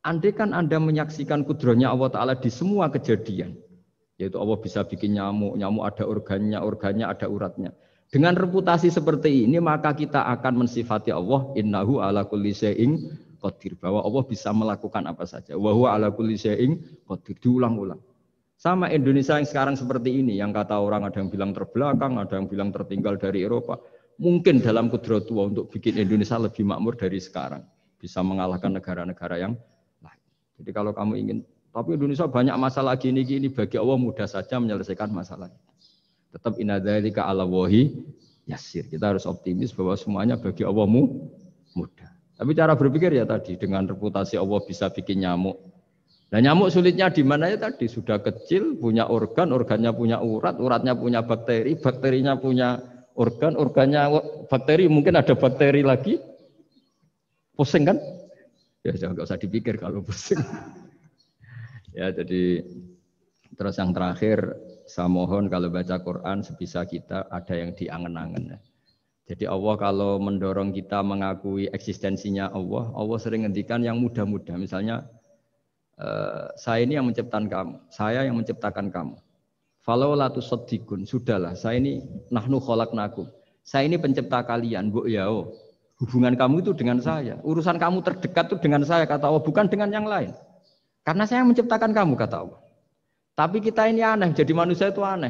Andai kan Anda menyaksikan kudrohnya Allah Ta'ala di semua kejadian. Yaitu Allah bisa bikin nyamuk, nyamuk ada organnya, organnya ada uratnya. Dengan reputasi seperti ini maka kita akan mensifati Allah innahu ala kulli syai'in qadir, bahwa Allah bisa melakukan apa saja. Wa huwa ala kulli syai'in qadir, diulang-ulang. Sama Indonesia yang sekarang seperti ini, yang kata orang ada yang bilang terbelakang, ada yang bilang tertinggal dari Eropa. Mungkin dalam kudratullah untuk bikin Indonesia lebih makmur dari sekarang, bisa mengalahkan negara-negara yang lain. Jadi kalau kamu ingin, tapi Indonesia banyak masalah gini bagi Allah mudah saja menyelesaikan masalah. Tetap inna dzalika 'ala Allahi yasir. Kita harus optimis bahwa semuanya bagi Allah mudah. Tapi cara berpikir ya tadi dengan reputasi Allah bisa bikin nyamuk. Nah nyamuk sulitnya di mana ya tadi sudah kecil punya organ, organnya punya urat, uratnya punya bakteri, bakterinya punya organnya bakteri, mungkin ada bakteri lagi. Pusing kan? Ya jangan nggak usah dipikir kalau pusing. Ya jadi terus yang terakhir saya mohon kalau baca Quran sebisa kita ada yang diangen-angen. Jadi Allah kalau mendorong kita mengakui eksistensinya Allah, Allah sering ngendikan yang mudah-mudah. Misalnya saya ini yang menciptakan kamu, saya yang menciptakan kamu. Falau la tusaddiqun, sudahlah, saya ini nahnu khalaqnakum. Saya ini pencipta kalian, Bu yao. Hubungan kamu itu dengan saya. Urusan kamu terdekat itu dengan saya, kata Allah, bukan dengan yang lain. Karena saya yang menciptakan kamu, kata Allah. Tapi kita ini aneh, jadi manusia itu aneh.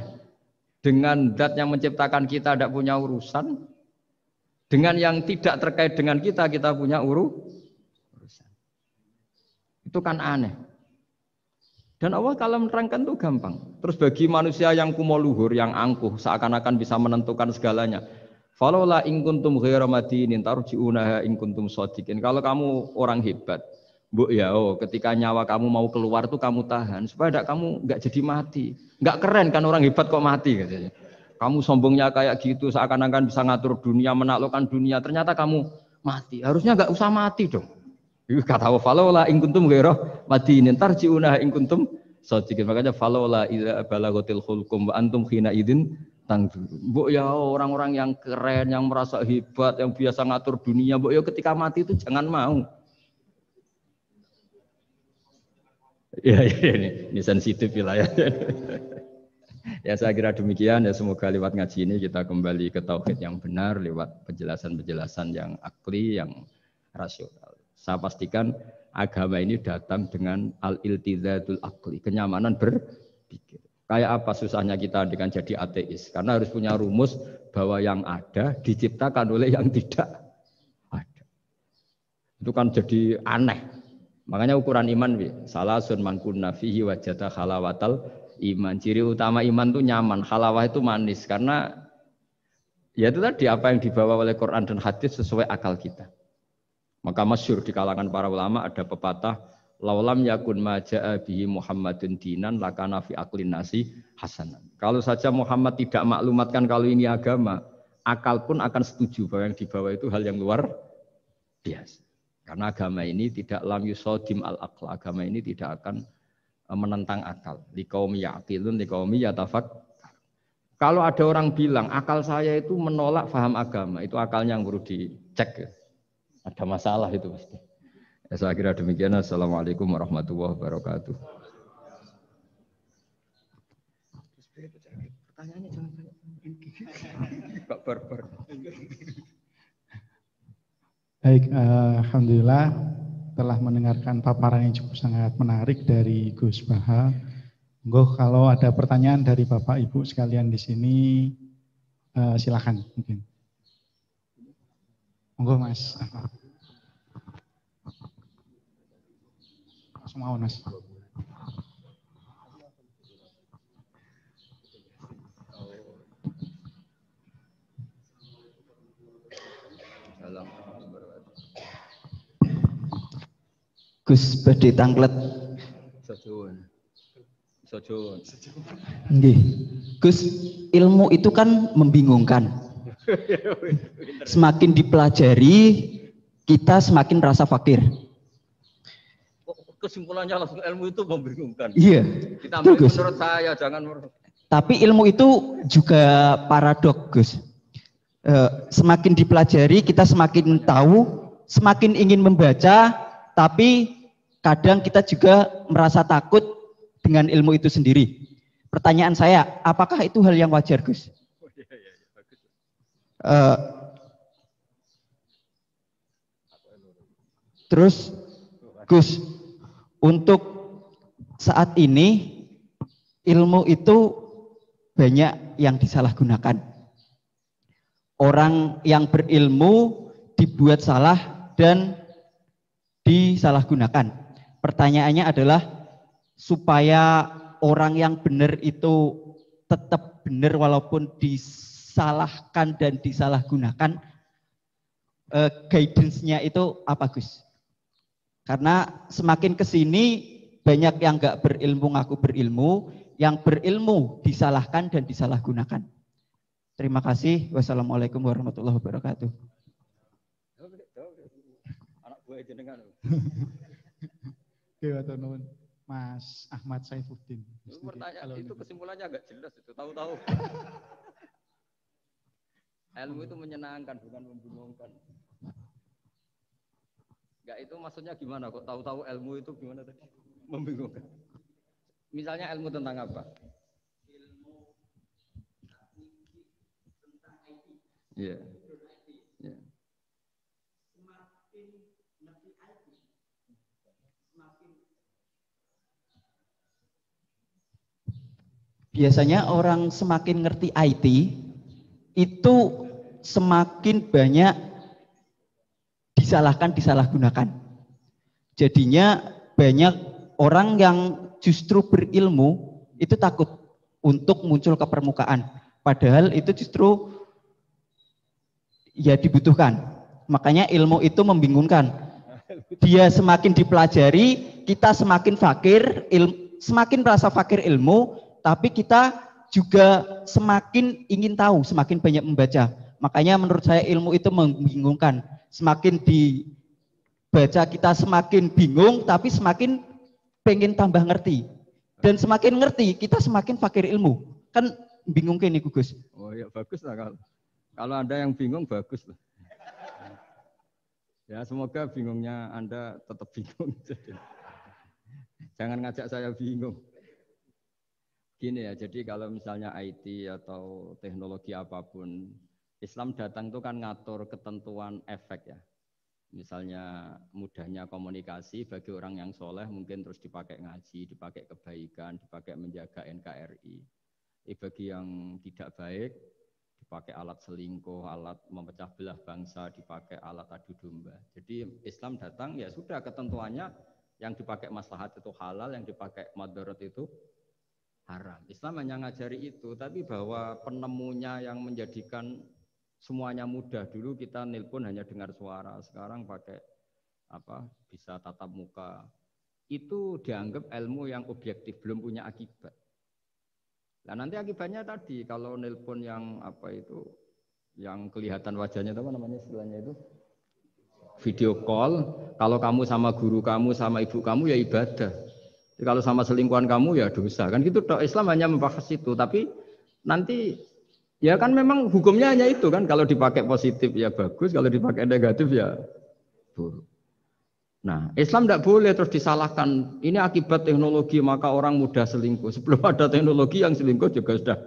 Dengan zat yang menciptakan kita tidak punya urusan, dengan yang tidak terkait dengan kita punya urusan. Itu kan aneh. Dan Allah kalau menerangkan itu gampang. Terus bagi manusia yang kumo luhur, yang angkuh, seakan-akan bisa menentukan segalanya. Falaula in kuntum ghairu madinin tarji'unaha in kuntum shadiqin. Kalau kamu orang hebat, Bu ya, ketika nyawa kamu mau keluar tuh kamu tahan supaya kamu enggak jadi mati. Enggak keren kan orang hebat kok mati katanya. Kamu sombongnya kayak gitu seakan-akan bisa ngatur dunia, menaklukkan dunia, ternyata kamu mati. Harusnya enggak usah mati dong. Kata Allah, falaula in kuntum ghairu madinin tarji'unaha in kuntum shadiqin. Makanya falaula idza balaghatil khulqum wa antum khina idzin Mbok ya orang-orang yang keren, yang merasa hebat, yang biasa ngatur dunia, mbok ya ketika mati itu jangan mau. Ya, ini sensitif ya. Ya saya kira demikian ya, semoga lewat ngaji ini kita kembali ke tauhid yang benar lewat penjelasan-penjelasan yang akli, yang rasional. Saya pastikan agama ini datang dengan al-iltizatul akli, kenyamanan berpikir. Kayak apa susahnya kita dengan jadi ateis? Karena harus punya rumus bahwa yang ada diciptakan oleh yang tidak ada. Itu kan jadi aneh. Makanya ukuran iman, salasun man kunna fihi wajada halawatal iman. Ciri utama iman itu nyaman, halawah itu manis. Karena ya itu tadi apa yang dibawa oleh Quran dan hadis sesuai akal kita. Maka masyhur di kalangan para ulama ada pepatah, laulam yakun maja'a bihi Muhammadun dinan lakana fi aqlin nasi hasanan. Kalau saja Muhammad tidak maklumatkan kalau ini agama, akal pun akan setuju bahwa yang dibawa itu hal yang luar biasa. Karena agama ini tidak lam yusodim al-aql, agama ini tidak akan menentang akal. Liqaumi yaqilun liqaumi yatafak. Kalau ada orang bilang akal saya itu menolak faham agama, itu akalnya yang perlu dicek. Ada masalah itu pasti. Ya, saya kira demikian. Assalamualaikum warahmatullahi wabarakatuh. Pertanyaannya jangan Pak Barbar. Baik, alhamdulillah telah mendengarkan paparan yang cukup sangat menarik dari Gus Baha. Monggo kalau ada pertanyaan dari Bapak Ibu sekalian di sini, silakan mungkin. Monggo Mas. Semua Mas. Gus badhe tanglet. Sojon. Nggih. Gus, ilmu itu kan membingungkan. Semakin dipelajari, kita semakin rasa fakir. Kesimpulannya langsung ilmu itu membingungkan. Iya. Kita menurut saya jangan. Tapi ilmu itu juga paradok, Gus. Semakin dipelajari, kita semakin tahu, semakin ingin membaca, tapi kadang kita juga merasa takut dengan ilmu itu sendiri. Pertanyaan saya, apakah itu hal yang wajar, Gus? Terus, Gus, untuk saat ini ilmu itu banyak yang disalahgunakan. Orang yang berilmu dibuat salah dan disalahgunakan. Pertanyaannya adalah supaya orang yang benar itu tetap benar walaupun disalahkan dan disalahgunakan, guidance-nya itu apa, Gus? Karena semakin kesini banyak yang nggak berilmu ngaku berilmu, yang berilmu disalahkan dan disalahgunakan. Terima kasih. Wassalamualaikum warahmatullahi wabarakatuh. Anak buah jenengan. Dewa Tonun, Mas Ahmad Saifuddin. Pertanyaan itu kesimpulannya agak jelas itu, tahu-tahu. Ilmu itu menyenangkan bukan membingungkan. Enggak, itu maksudnya gimana kok tahu-tahu ilmu itu gimana tadi? Membingungkan. Misalnya ilmu tentang apa? Iya. Yeah. Biasanya orang semakin ngerti IT itu semakin banyak disalahgunakan. Jadinya banyak orang yang justru berilmu itu takut untuk muncul ke permukaan. Padahal itu justru ya dibutuhkan. Makanya ilmu itu membingungkan. Dia semakin dipelajari, kita semakin fakir, semakin merasa fakir ilmu, tapi kita juga semakin ingin tahu, semakin banyak membaca. Makanya menurut saya ilmu itu membingungkan. Semakin dibaca kita semakin bingung, tapi semakin pengen tambah ngerti. Dan semakin ngerti, kita semakin fakir ilmu. Kan bingung kan nih Gus? Oh ya bagus lah kalau Anda yang bingung bagus lah. Ya semoga bingungnya Anda tetap bingung. Jangan ngajak saya bingung. Gini ya, jadi kalau misalnya IT atau teknologi apapun, Islam datang itu kan ngatur ketentuan efek ya. Misalnya mudahnya komunikasi bagi orang yang soleh mungkin terus dipakai ngaji, dipakai kebaikan, dipakai menjaga NKRI. Bagi yang tidak baik, dipakai alat selingkuh, alat memecah belah bangsa, dipakai alat adu domba. Jadi Islam datang ya sudah ketentuannya yang dipakai maslahat itu halal, yang dipakai madarat itu haram. Islam hanya ngajari itu, tapi bahwa penemunya yang menjadikan semuanya mudah. Dulu kita nelpon hanya dengar suara, sekarang pakai apa? Bisa tatap muka. Itu dianggap ilmu yang objektif, belum punya akibat. Nah nanti akibatnya tadi kalau nelpon yang apa itu, yang kelihatan wajahnya apa namanya istilahnya itu, video call. Kalau kamu sama guru kamu, sama ibu kamu ya ibadah. Jadi, kalau sama selingkuhan kamu ya dosa. Kan gitu. Islam hanya membahas itu. Tapi nanti ya kan memang hukumnya hanya itu kan. Kalau dipakai positif ya bagus, kalau dipakai negatif ya buruk. Nah, Islam tidak boleh terus disalahkan. Ini akibat teknologi maka orang mudah selingkuh. Sebelum ada teknologi yang selingkuh juga sudah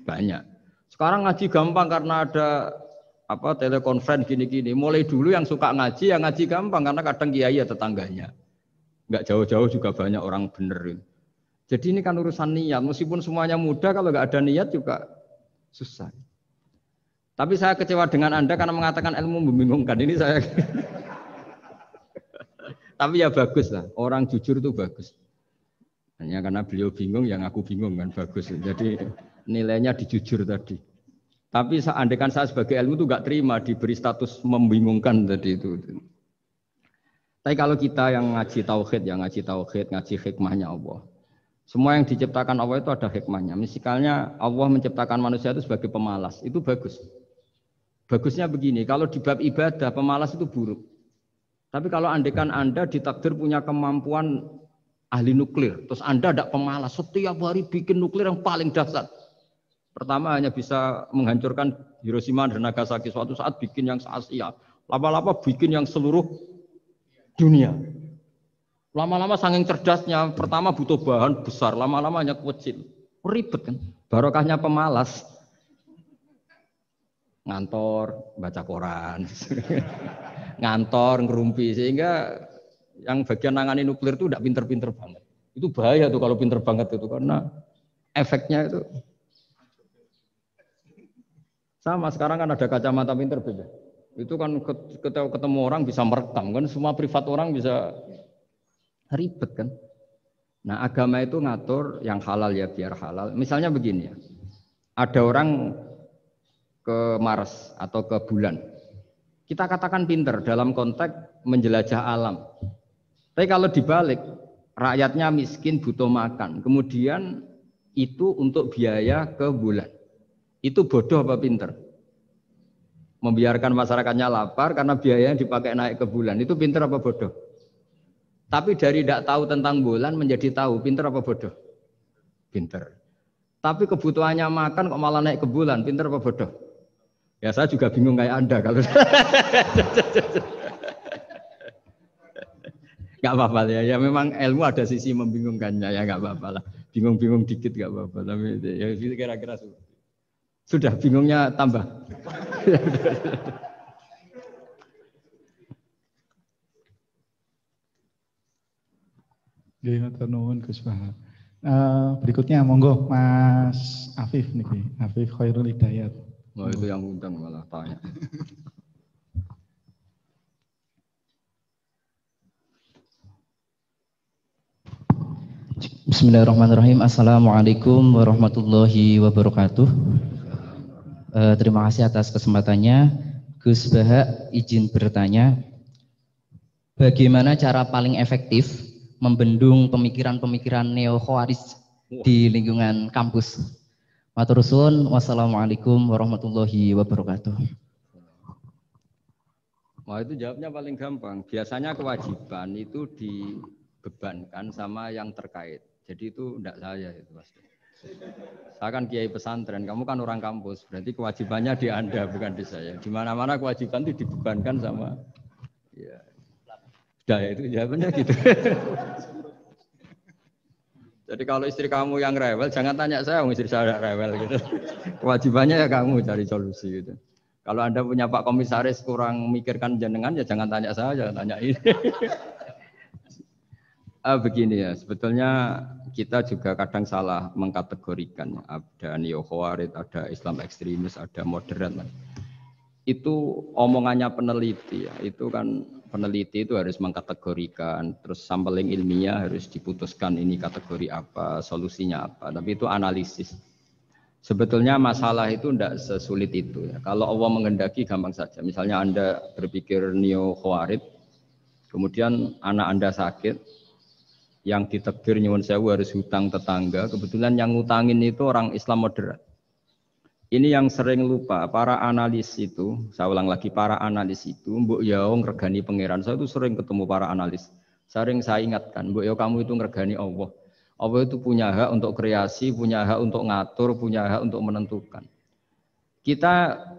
banyak. Sekarang ngaji gampang karena ada apa telekonferensi gini-gini. Mulai dulu yang suka ngaji, yang ngaji gampang karena kadang kiai ya tetangganya. Enggak jauh-jauh juga banyak orang bener. Jadi ini kan urusan niat. Meskipun semuanya mudah, kalau enggak ada niat juga susah. Tapi saya kecewa dengan Anda karena mengatakan ilmu membingungkan. Ini saya. Tapi ya bagus lah, orang jujur itu bagus. Hanya karena beliau bingung, yang aku bingung kan bagus. Jadi nilainya dijujur tadi. Tapi andaikan saya sebagai ilmu itu nggak terima diberi status membingungkan tadi itu. Tapi kalau kita yang ngaji tauhid, ngaji hikmahnya Allah. Semua yang diciptakan Allah itu ada hikmahnya. Misalnya Allah menciptakan manusia itu sebagai pemalas, itu bagus. Bagusnya begini, kalau di bab ibadah pemalas itu buruk. Tapi kalau andaikan Anda ditakdir punya kemampuan ahli nuklir, terus Anda tidak pemalas, setiap hari bikin nuklir yang paling dahsyat. Pertama hanya bisa menghancurkan Hiroshima dan Nagasaki, suatu saat bikin yang se-Asia, lama-lama bikin yang seluruh dunia. Lama-lama saking cerdasnya, pertama butuh bahan besar, lama-lama hanya kecil. Ribet kan? Barokahnya pemalas. Ngantor, baca koran. Ngantor, ngerumpi, sehingga yang bagian nangani nuklir itu tidak pinter-pinter banget. Itu bahaya tuh kalau pinter banget itu karena efeknya itu sama. Sekarang kan ada kacamata pinter beda. Itu kan ketemu orang bisa merekam kan, semua privat orang bisa ribet kan. Nah agama itu ngatur yang halal ya biar halal. Misalnya begini ya, ada orang ke Mars atau ke bulan. Kita katakan pinter dalam konteks menjelajah alam. Tapi kalau dibalik, rakyatnya miskin butuh makan. Kemudian itu untuk biaya ke bulan. Itu bodoh apa pinter? Membiarkan masyarakatnya lapar karena biayanya dipakai naik ke bulan. Itu pinter apa bodoh? Tapi dari tidak tahu tentang bulan menjadi tahu, pinter apa bodoh? Pinter. Tapi kebutuhannya makan kok malah naik ke bulan, pinter apa bodoh? Ya saya juga bingung kayak Anda kalau nggak apa-apa ya. Ya memang ilmu ada sisi membingungkannya ya nggak apa-apa lah. Bingung-bingung dikit nggak apa-apa. Tapi ya kira-kira sudah bingungnya tambah. Matur nuwun Gus Bahar. Berikutnya monggo Mas Afif niki, Afif Khairul Hidayat. Oh, itu yang undang malah tanya. Bismillahirrahmanirrahim. Assalamualaikum warahmatullahi wabarakatuh. Terima kasih atas kesempatannya. Gus Baha izin bertanya, bagaimana cara paling efektif membendung pemikiran-pemikiran neo-khawarij di lingkungan kampus? Matur suwun. Wassalamualaikum warahmatullahi wabarakatuh. Wah, itu jawabnya paling gampang. Biasanya kewajiban itu dibebankan sama yang terkait. Jadi itu enggak saya itu pasti. Saya kan kiai pesantren, kamu kan orang kampus, berarti kewajibannya di Anda bukan di saya. Di mana-mana kewajiban itu dibebankan sama ya. Sudah itu jawabannya gitu. Jadi kalau istri kamu yang rewel, jangan tanya saya, istri saya rewel gitu. Kewajibannya ya kamu cari solusi gitu. Kalau Anda punya Pak Komisaris kurang mikirkan jenengan, ya jangan tanya saya, jangan tanya ini. Begini ya, sebetulnya kita juga kadang salah mengkategorikan. Ada neo-khawarij, ada Islam ekstremis, ada moderat. Itu omongannya peneliti ya. Itu kan peneliti itu harus mengkategorikan, terus sampling ilmiah harus diputuskan ini kategori apa, solusinya apa. Tapi itu analisis. Sebetulnya masalah itu tidak sesulit itu ya. Kalau Allah menghendaki gampang saja. Misalnya Anda berpikir neo-khawarij, kemudian anak Anda sakit, yang ditegir nyuwun sewu harus hutang tetangga, kebetulan yang ngutangin itu orang Islam moderat. Ini yang sering lupa, para analis itu, saya ulang lagi, para analis itu, mbok ya ngregani pangeran. Saya itu sering ketemu para analis. Sering saya ingatkan, mbok ya kamu itu ngregani Allah. Allah itu punya hak untuk kreasi, punya hak untuk ngatur, punya hak untuk menentukan. Kita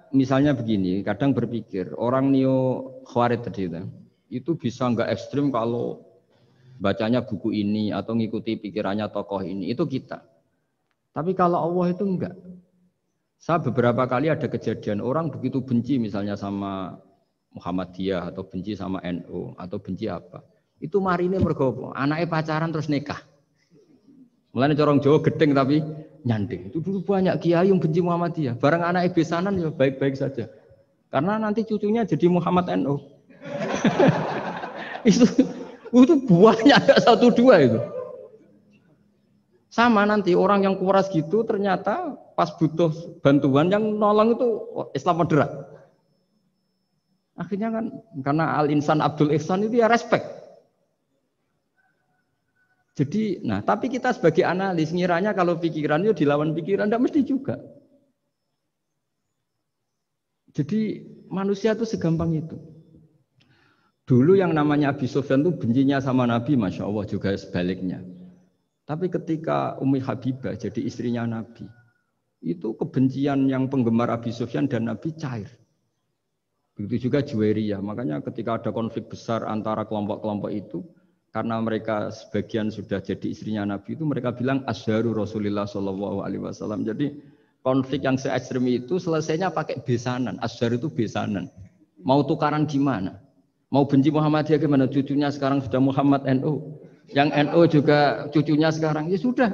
misalnya begini, kadang berpikir, orang neo-khawarij tadi itu bisa enggak ekstrim kalau bacanya buku ini atau ngikuti pikirannya tokoh ini, itu kita. Tapi kalau Allah itu enggak. Saya beberapa kali ada kejadian orang begitu benci misalnya sama Muhammadiyah atau benci sama NU atau benci apa. Itu marine mergo anaknya pacaran terus nikah. Mulane corong Jawa gedeng tapi nyanding. Itu dulu banyak kiai yang benci Muhammadiyah. Bareng anaknya besanan ya baik-baik saja. Karena nanti cucunya jadi Muhammad NU. Itu buahnya ada 1-2 itu. Sama nanti orang yang kuras gitu ternyata pas butuh bantuan yang nolong itu Islam moderat. Akhirnya kan karena Al-Insan Abdul Ihsan itu ya respect. Jadi, nah tapi kita sebagai analis ngiranya kalau pikiran itu dilawan pikiran, tidak mesti juga. Jadi manusia itu segampang itu. Dulu yang namanya Abi Sufyan itu bencinya sama Nabi, Masya Allah juga sebaliknya. Tapi ketika Ummi Habibah jadi istrinya Nabi, itu kebencian yang penggemar Abi Sufyan dan Nabi cair. Begitu juga Juwairiyah. Makanya ketika ada konflik besar antara kelompok-kelompok itu, karena mereka sebagian sudah jadi istrinya Nabi itu, mereka bilang Asharu Rasulullah SAW. Jadi konflik yang se-ekstrem itu selesainya pakai besanan. Ashar itu besanan. Mau tukaran gimana? Mau benci Muhammadiyah gimana? Cucunya sekarang sudah Muhammad NU. Yang NU juga cucunya sekarang. Ya sudah.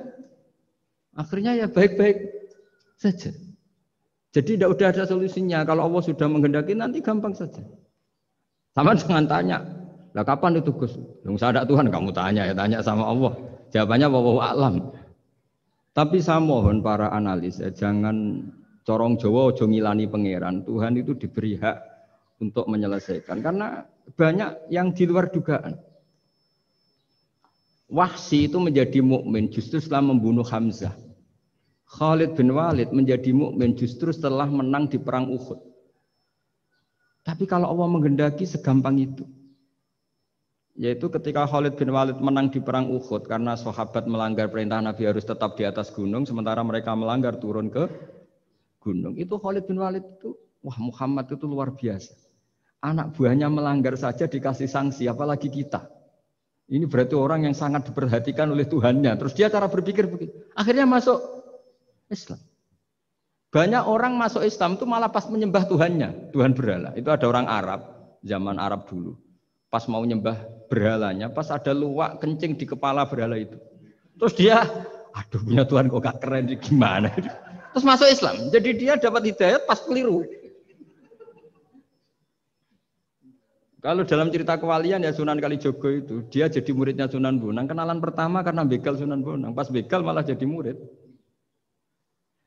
Akhirnya ya baik-baik saja. Jadi tidak udah ada solusinya. Kalau Allah sudah menghendaki nanti gampang saja. Sama jangan tanya. Lah kapan itu Gus? Yang sadar Tuhan kamu tanya ya, tanya sama Allah. Jawabannya wallahu a'lam. Tapi saya mohon para analis ya, jangan corong Jawa ojo ngilani pangeran. Tuhan itu diberi hak untuk menyelesaikan karena banyak yang di luar dugaan. Wahsy itu menjadi mukmin justru setelah membunuh Hamzah. Khalid bin Walid menjadi mukmin justru setelah menang di perang Uhud. Tapi kalau Allah menghendaki segampang itu. Yaitu ketika Khalid bin Walid menang di perang Uhud karena sahabat melanggar perintah Nabi harus tetap di atas gunung sementara mereka melanggar turun ke gunung. Itu Khalid bin Walid itu, wah Muhammad itu luar biasa. Anak buahnya melanggar saja dikasih sanksi, apalagi kita. Ini berarti orang yang sangat diperhatikan oleh Tuhannya. Terus dia cara berpikir begitu. Akhirnya masuk Islam. Banyak orang masuk Islam itu malah pas menyembah Tuhannya, Tuhan berhala. Itu ada orang Arab, zaman Arab dulu. Pas mau nyembah berhalanya, pas ada luwak kencing di kepala berhala itu. Terus dia, aduh punya Tuhan kok gak keren, gimana? Terus masuk Islam. Jadi dia dapat hidayat pas keliru. Kalau dalam cerita kewalian ya Sunan Kalijogo itu, dia jadi muridnya Sunan Bonang. Kenalan pertama karena begal Sunan Bonang. Pas begal malah jadi murid.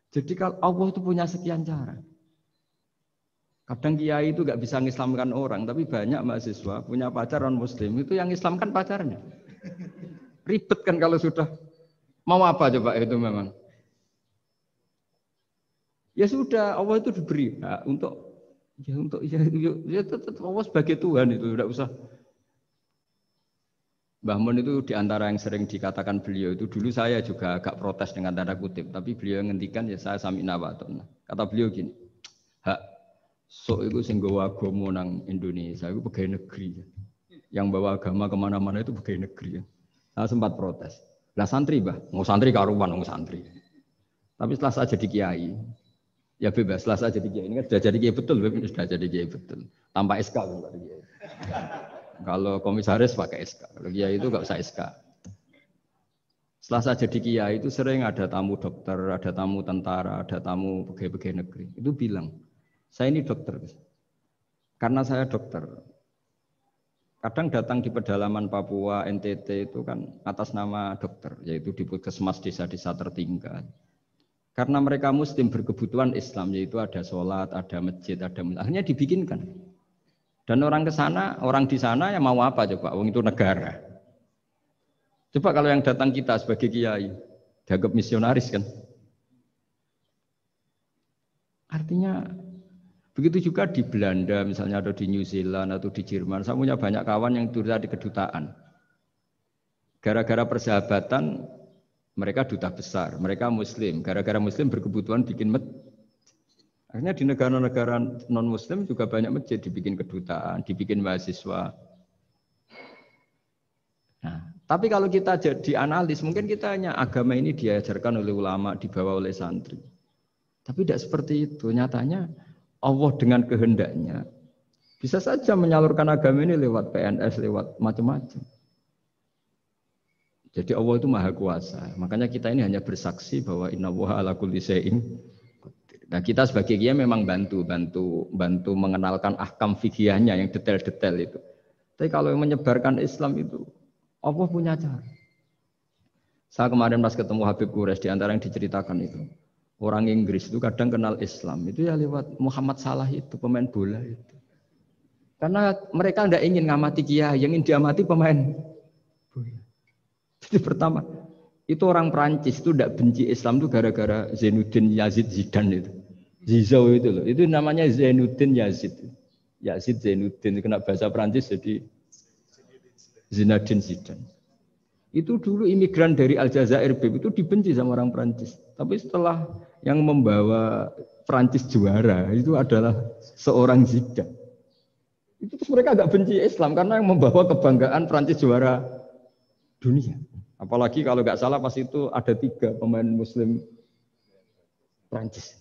Jadi kalau Allah itu punya sekian cara. Kadang kiai itu gak bisa ngislamkan orang, tapi banyak mahasiswa punya pacar non muslim itu yang islamkan pacarnya. Ribet kan kalau sudah mau apa coba itu memang. Ya sudah, Allah itu diberi hak untuk tetap Allah sebagai Tuhan itu tidak usah. Mbah Mun itu diantara yang sering dikatakan beliau itu dulu saya juga agak protes dengan tanda kutip, tapi beliau ngendikan ya saya sami'na wa ata'na. Kata beliau gini, hak sok itu sing gawa agama nang Indonesia itu pegawai negeri. Yang bawa agama kemana-mana itu pegawai negeri. Saya sempat protes. Lah santri bah, mau santri karuan mau santri. Tapi setelah saya jadi kiai, ya bebas. Setelah saya jadi kiai ini kan sudah jadi kiai betul, sudah jadi kiai betul. Tanpa SK kan tadi kiai. Kalau komisaris pakai SK, kalau kiai itu nggak usah SK. Setelah saya jadi kiai itu sering ada tamu dokter, ada tamu tentara, ada tamu pegawai-pegawai negeri. Itu bilang, saya ini dokter. Karena saya dokter. Kadang datang di pedalaman Papua, NTT itu kan atas nama dokter, yaitu di puskesmas desa-desa tertinggal. Karena mereka muslim berkebutuhan Islam, yaitu ada sholat, ada masjid, ada akhirnya dibikinkan. Dan orang ke sana, orang di sana yang mau apa coba? Wong itu negara. Coba kalau yang datang kita sebagai kiai, dianggap misionaris kan? Artinya begitu juga di Belanda, misalnya ada di New Zealand atau di Jerman. Saya punya banyak kawan yang duta di kedutaan. Gara-gara persahabatan, mereka duta besar, mereka Muslim. Gara-gara Muslim berkebutuhan bikin masjid. Akhirnya di negara-negara non-Muslim juga banyak masjid, dibikin kedutaan, dibikin mahasiswa. Nah, tapi kalau kita jadi analis, mungkin kita hanya agama ini diajarkan oleh ulama, dibawa oleh santri. Tapi tidak seperti itu. Nyatanya Allah dengan kehendaknya bisa saja menyalurkan agama ini lewat PNS, lewat macam-macam. Jadi Allah itu maha kuasa. Makanya kita ini hanya bersaksi bahwa innallaha ala kulli syai'in. Nah kita sebagai kiai memang bantu mengenalkan ahkam fikihnya yang detail-detail itu. Tapi kalau yang menyebarkan Islam itu Allah punya cara. Saya kemarin pas ketemu Habib Quraisy di antara yang diceritakan itu. Orang Inggris itu kadang kenal Islam itu ya lewat Muhammad Salah itu pemain bola itu. Karena mereka tidak ingin ngamati kiai, yang ingin diamati pemain bola. Jadi pertama itu orang Prancis itu tidak benci Islam itu gara-gara Zainuddin Yazid Zidane itu. Zizou itu loh. Itu namanya Zainuddin Yazid. Yazid Zainuddin kena bahasa Prancis jadi Zinedine Zidane. Itu dulu imigran dari Aljazair itu dibenci sama orang Prancis. Tapi setelah yang membawa Prancis juara itu adalah seorang Zidane. Itu terus mereka agak benci Islam karena yang membawa kebanggaan Prancis juara dunia. Apalagi kalau nggak salah pas itu ada 3 pemain Muslim Prancis.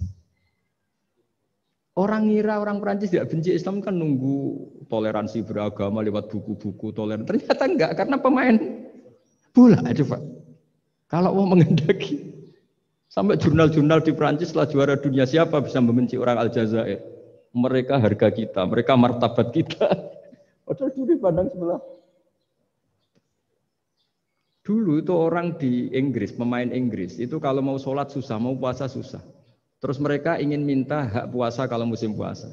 Orang ngira orang Prancis tidak benci Islam kan nunggu toleransi beragama lewat buku-buku toleran. Ternyata enggak karena pemain bola coba. Kalau mau menghendaki sampai jurnal-jurnal di Prancis setelah juara dunia siapa bisa membenci orang Aljazair? Mereka harga kita, mereka martabat kita. Padahal dulu dipandang sebelah. Dulu itu orang di Inggris, pemain Inggris, itu kalau mau sholat susah, mau puasa susah. Terus mereka ingin minta hak puasa kalau musim puasa.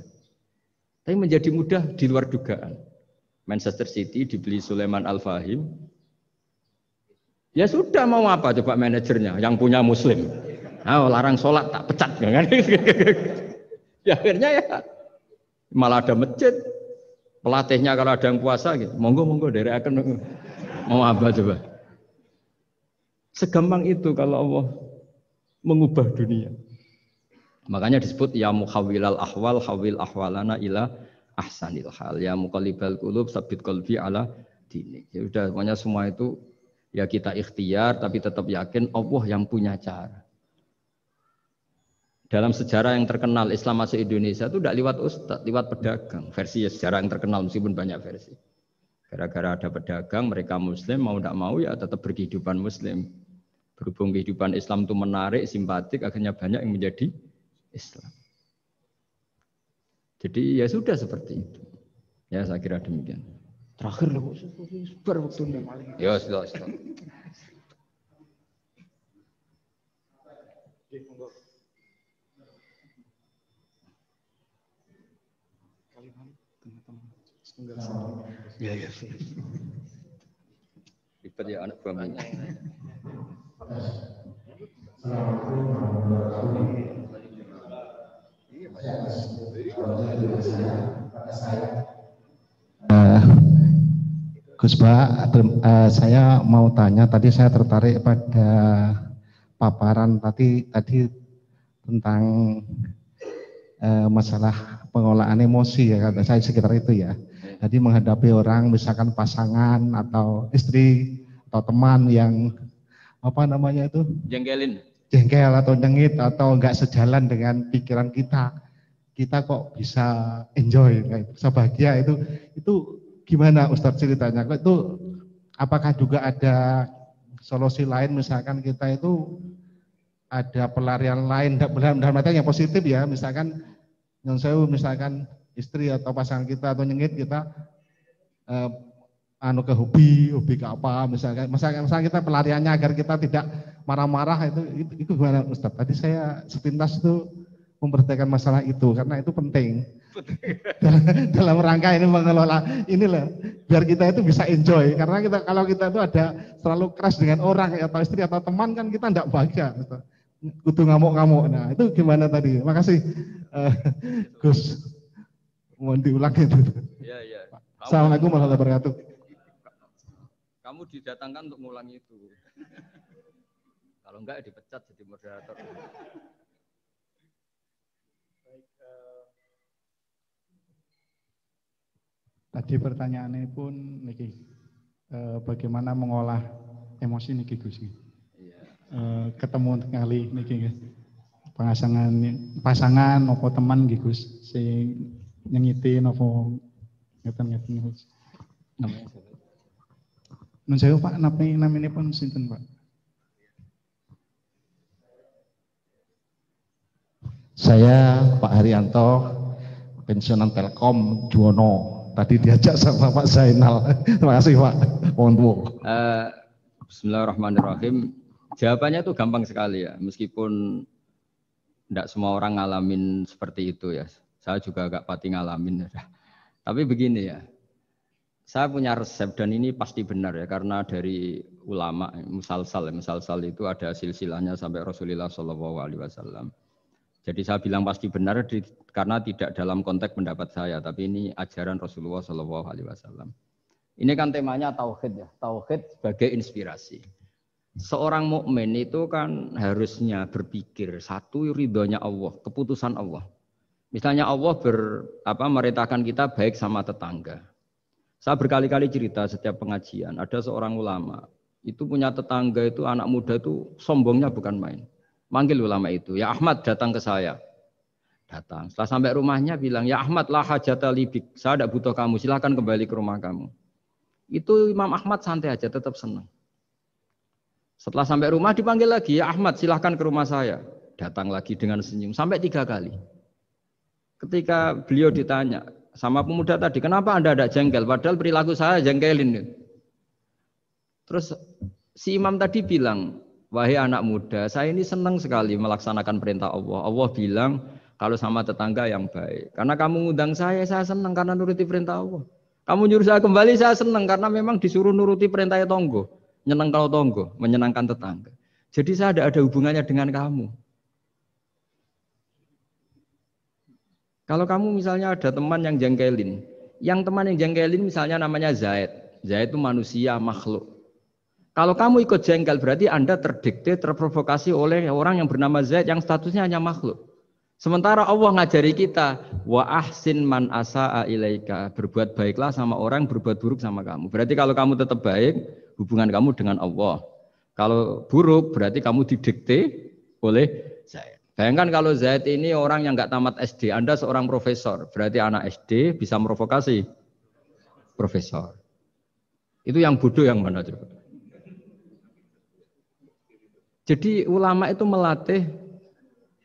Tapi menjadi mudah di luar dugaan. Manchester City dibeli Sulaiman Al-Fahim. Ya sudah mau apa coba manajernya yang punya Muslim. Nah, larang sholat tak pecat kan? Ya akhirnya ya malah ada masjid. Pelatihnya kalau ada yang puasa gitu, monggo dari akan mau apa coba. Segampang itu kalau Allah mengubah dunia. Makanya disebut ya muhawwilal ahwal hawil ahwalana ila ahsanil hal. Ya muqallibal qulub sabit qalbi ala dinik. Ya udah pokoknya semua itu ya kita ikhtiar tapi tetap yakin Allah yang punya cara. Dalam sejarah yang terkenal Islam masuk Indonesia itu tidak lewat ustadz, lewat pedagang. Versi ya sejarah yang terkenal meskipun banyak versi. Gara-gara ada pedagang, mereka Muslim mau tidak mau ya tetap berkehidupan Muslim. Berhubung kehidupan Islam itu menarik, simpatik, akhirnya banyak yang menjadi Islam. Jadi ya sudah seperti itu. Ya saya kira demikian. Terakhir loh, super waktunya. Ya sudah. Ya. Ribet ya anak buah minyak. Gus Bah, saya mau tanya, tadi saya tertarik pada paparan tadi tentang masalah pengolahan emosi ya, kata saya sekitar itu ya. Jadi menghadapi orang misalkan pasangan atau istri atau teman yang apa namanya itu jengkel atau nyengit atau enggak sejalan dengan pikiran kita kok bisa enjoy, bisa bahagia, itu gimana Ustadz ceritanya? Itu apakah juga ada solusi lain, misalkan kita itu ada pelarian lain dalam artian yang positif ya, misalkan yang saya misalkan istri atau pasangan kita atau nyengit kita ke hobi ke apa, misalkan kita pelariannya agar kita tidak marah-marah, itu gimana Ustadz? Tadi saya sepintas itu memperhatikan masalah itu karena itu penting dalam rangka ini mengelola inilah biar kita itu bisa enjoy, karena kalau kita itu ada terlalu keras dengan orang atau istri atau teman kan kita tidak bahagia, kudu ngamuk-ngamuk. Nah itu gimana tadi? Makasih Gus, mohon diulang itu. Ya. Assalamualaikum warahmatullahi wabarakatuh. Kamu didatangkan untuk mengulangi itu. Kalau enggak dipecat jadi moderator. Tadi pertanyaannya pun niki, bagaimana mengolah emosi niki Gus? Ketemu kali niki pasangan nopo teman niki Gus, sing nyengiti nopo ngeten Gus. Nun saya Pak, namanya pun sinten Pak? Saya Pak Haryanto, pensiunan Telkom Juwono. Tadi diajak sama Pak Zainal. Terima kasih Pak. Bismillahirrahmanirrahim. Jawabannya itu gampang sekali ya. Meskipun tidak semua orang ngalamin seperti itu ya. Saya juga agak pati ngalamin. Tapi begini ya. Saya punya resep dan ini pasti benar ya. Karena dari ulama musalsal itu ada silsilahnya sampai Rasulullah SAW. Jadi saya bilang pasti benar karena tidak dalam konteks pendapat saya, tapi ini ajaran Rasulullah SAW. Ini kan temanya tauhid ya, tauhid sebagai inspirasi. Seorang mukmin itu kan harusnya berpikir satu ridhonya Allah, keputusan Allah. Misalnya Allah merintahkan kita baik sama tetangga. Saya berkali-kali cerita setiap pengajian, ada seorang ulama itu punya tetangga itu anak muda itu sombongnya bukan main. Manggil ulama itu, ya Ahmad datang ke saya. Datang. Setelah sampai rumahnya bilang, ya Ahmad lah hajata libik. Saya tidak butuh kamu, silahkan kembali ke rumah kamu. Itu Imam Ahmad santai aja, tetap senang. Setelah sampai rumah dipanggil lagi, ya Ahmad silahkan ke rumah saya. Datang lagi dengan senyum, sampai 3 kali. Ketika beliau ditanya sama pemuda tadi, kenapa Anda tidak jengkel? Padahal perilaku saya jengkelin. Terus si imam tadi bilang, wahai anak muda, saya ini senang sekali melaksanakan perintah Allah. Allah bilang, kalau sama tetangga yang baik. Karena kamu ngundang saya senang karena nuruti perintah Allah. Kamu nyuruh saya kembali, saya senang karena memang disuruh nuruti perintah tonggo. Nyenang kalau tonggo, menyenangkan tetangga. Jadi saya tidak ada hubungannya dengan kamu. Kalau kamu misalnya ada teman yang jengkelin, misalnya namanya Zaid. Zaid itu manusia, makhluk. Kalau kamu ikut jengkel berarti Anda terdikte, terprovokasi oleh orang yang bernama Zaid yang statusnya hanya makhluk. Sementara Allah ngajari kita, wa ahsin man asa'a ilaika, berbuat baiklah sama orang, berbuat buruk sama kamu. Berarti kalau kamu tetap baik, hubungan kamu dengan Allah. Kalau buruk berarti kamu didikte oleh Zaid. Bayangkan kalau Zaid ini orang yang nggak tamat SD, Anda seorang profesor, berarti anak SD bisa merovokasi profesor. Itu yang bodoh yang mana coba? Jadi ulama itu melatih.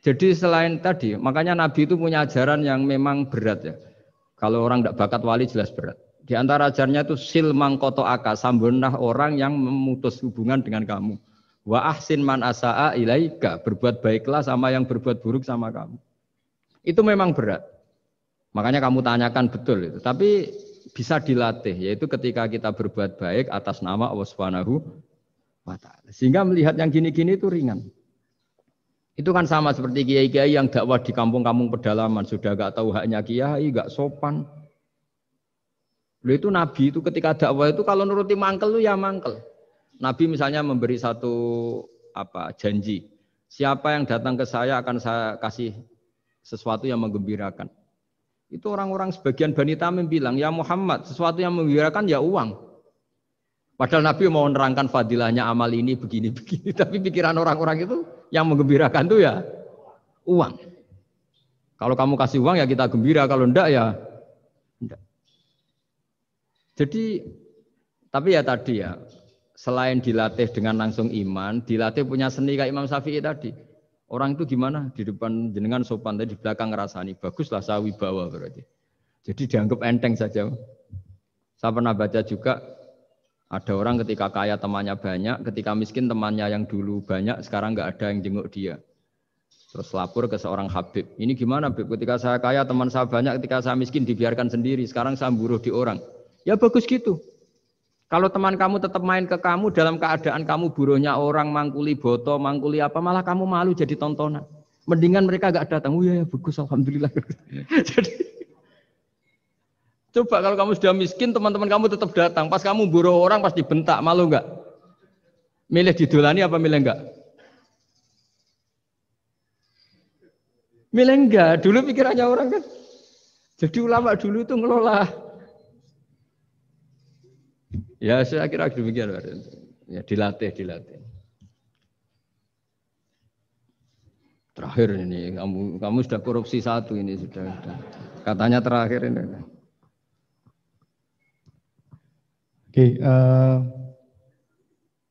Jadi selain tadi, makanya Nabi itu punya ajaran yang memang berat ya. Kalau orang tidak bakat wali jelas berat. Di antara ajarannya itu sil mangkoto aka, sambunlah orang yang memutus hubungan dengan kamu. Wa ahsin man asa'a ilaika, berbuat baiklah sama yang berbuat buruk sama kamu. Itu memang berat. Makanya kamu tanyakan betul itu. Tapi bisa dilatih, yaitu ketika kita berbuat baik atas nama Allah Subhanahu wa ta'ala. Sehingga melihat yang gini-gini itu ringan. Itu kan sama seperti kiai-kiai yang dakwah di kampung-kampung pedalaman, sudah gak tahu haknya kiai, gak sopan. Lalu itu Nabi itu ketika dakwah itu kalau nuruti mangkel lu ya mangkel. Nabi misalnya memberi satu janji. Siapa yang datang ke saya akan saya kasih sesuatu yang menggembirakan. Itu orang-orang sebagian Bani Tamim bilang, ya Muhammad, sesuatu yang menggembirakan ya uang. Padahal Nabi mau menerangkan fadilahnya amal ini begini-begini. Tapi pikiran orang-orang itu yang menggembirakan itu ya uang. Kalau kamu kasih uang ya kita gembira, kalau enggak ya enggak. Jadi, tapi ya tadi ya, selain dilatih dengan langsung iman, dilatih punya seni kayak Imam Syafi'i tadi. Orang itu gimana? Di depan jenengan sopan, di belakang ngerasani. Baguslah saya wibawa berarti. Jadi dianggap enteng saja. Saya pernah baca juga, ada orang ketika kaya temannya banyak, ketika miskin temannya yang dulu banyak, sekarang nggak ada yang jenguk dia. Terus lapor ke seorang Habib. Ini gimana Habib? Ketika saya kaya teman saya banyak, ketika saya miskin dibiarkan sendiri. Sekarang saya buruh di orang. Ya bagus gitu. Kalau teman kamu tetap main ke kamu dalam keadaan kamu buruhnya orang, mangkuli boto, mangkuli apa, malah kamu malu jadi tontonan. Mendingan mereka gak datang. Oh ya bagus, alhamdulillah. Jadi, coba kalau kamu sudah miskin, teman-teman kamu tetap datang. Pas kamu buruh orang pasti bentak, malu gak? Milih didolani apa milih enggak? Milih enggak. Dulu pikirannya orang kan. Jadi ulama dulu itu ngelola. Ya saya kira demikian. Ya dilatih. Terakhir ini kamu sudah korupsi satu ini sudah. Katanya terakhir ini. Oke,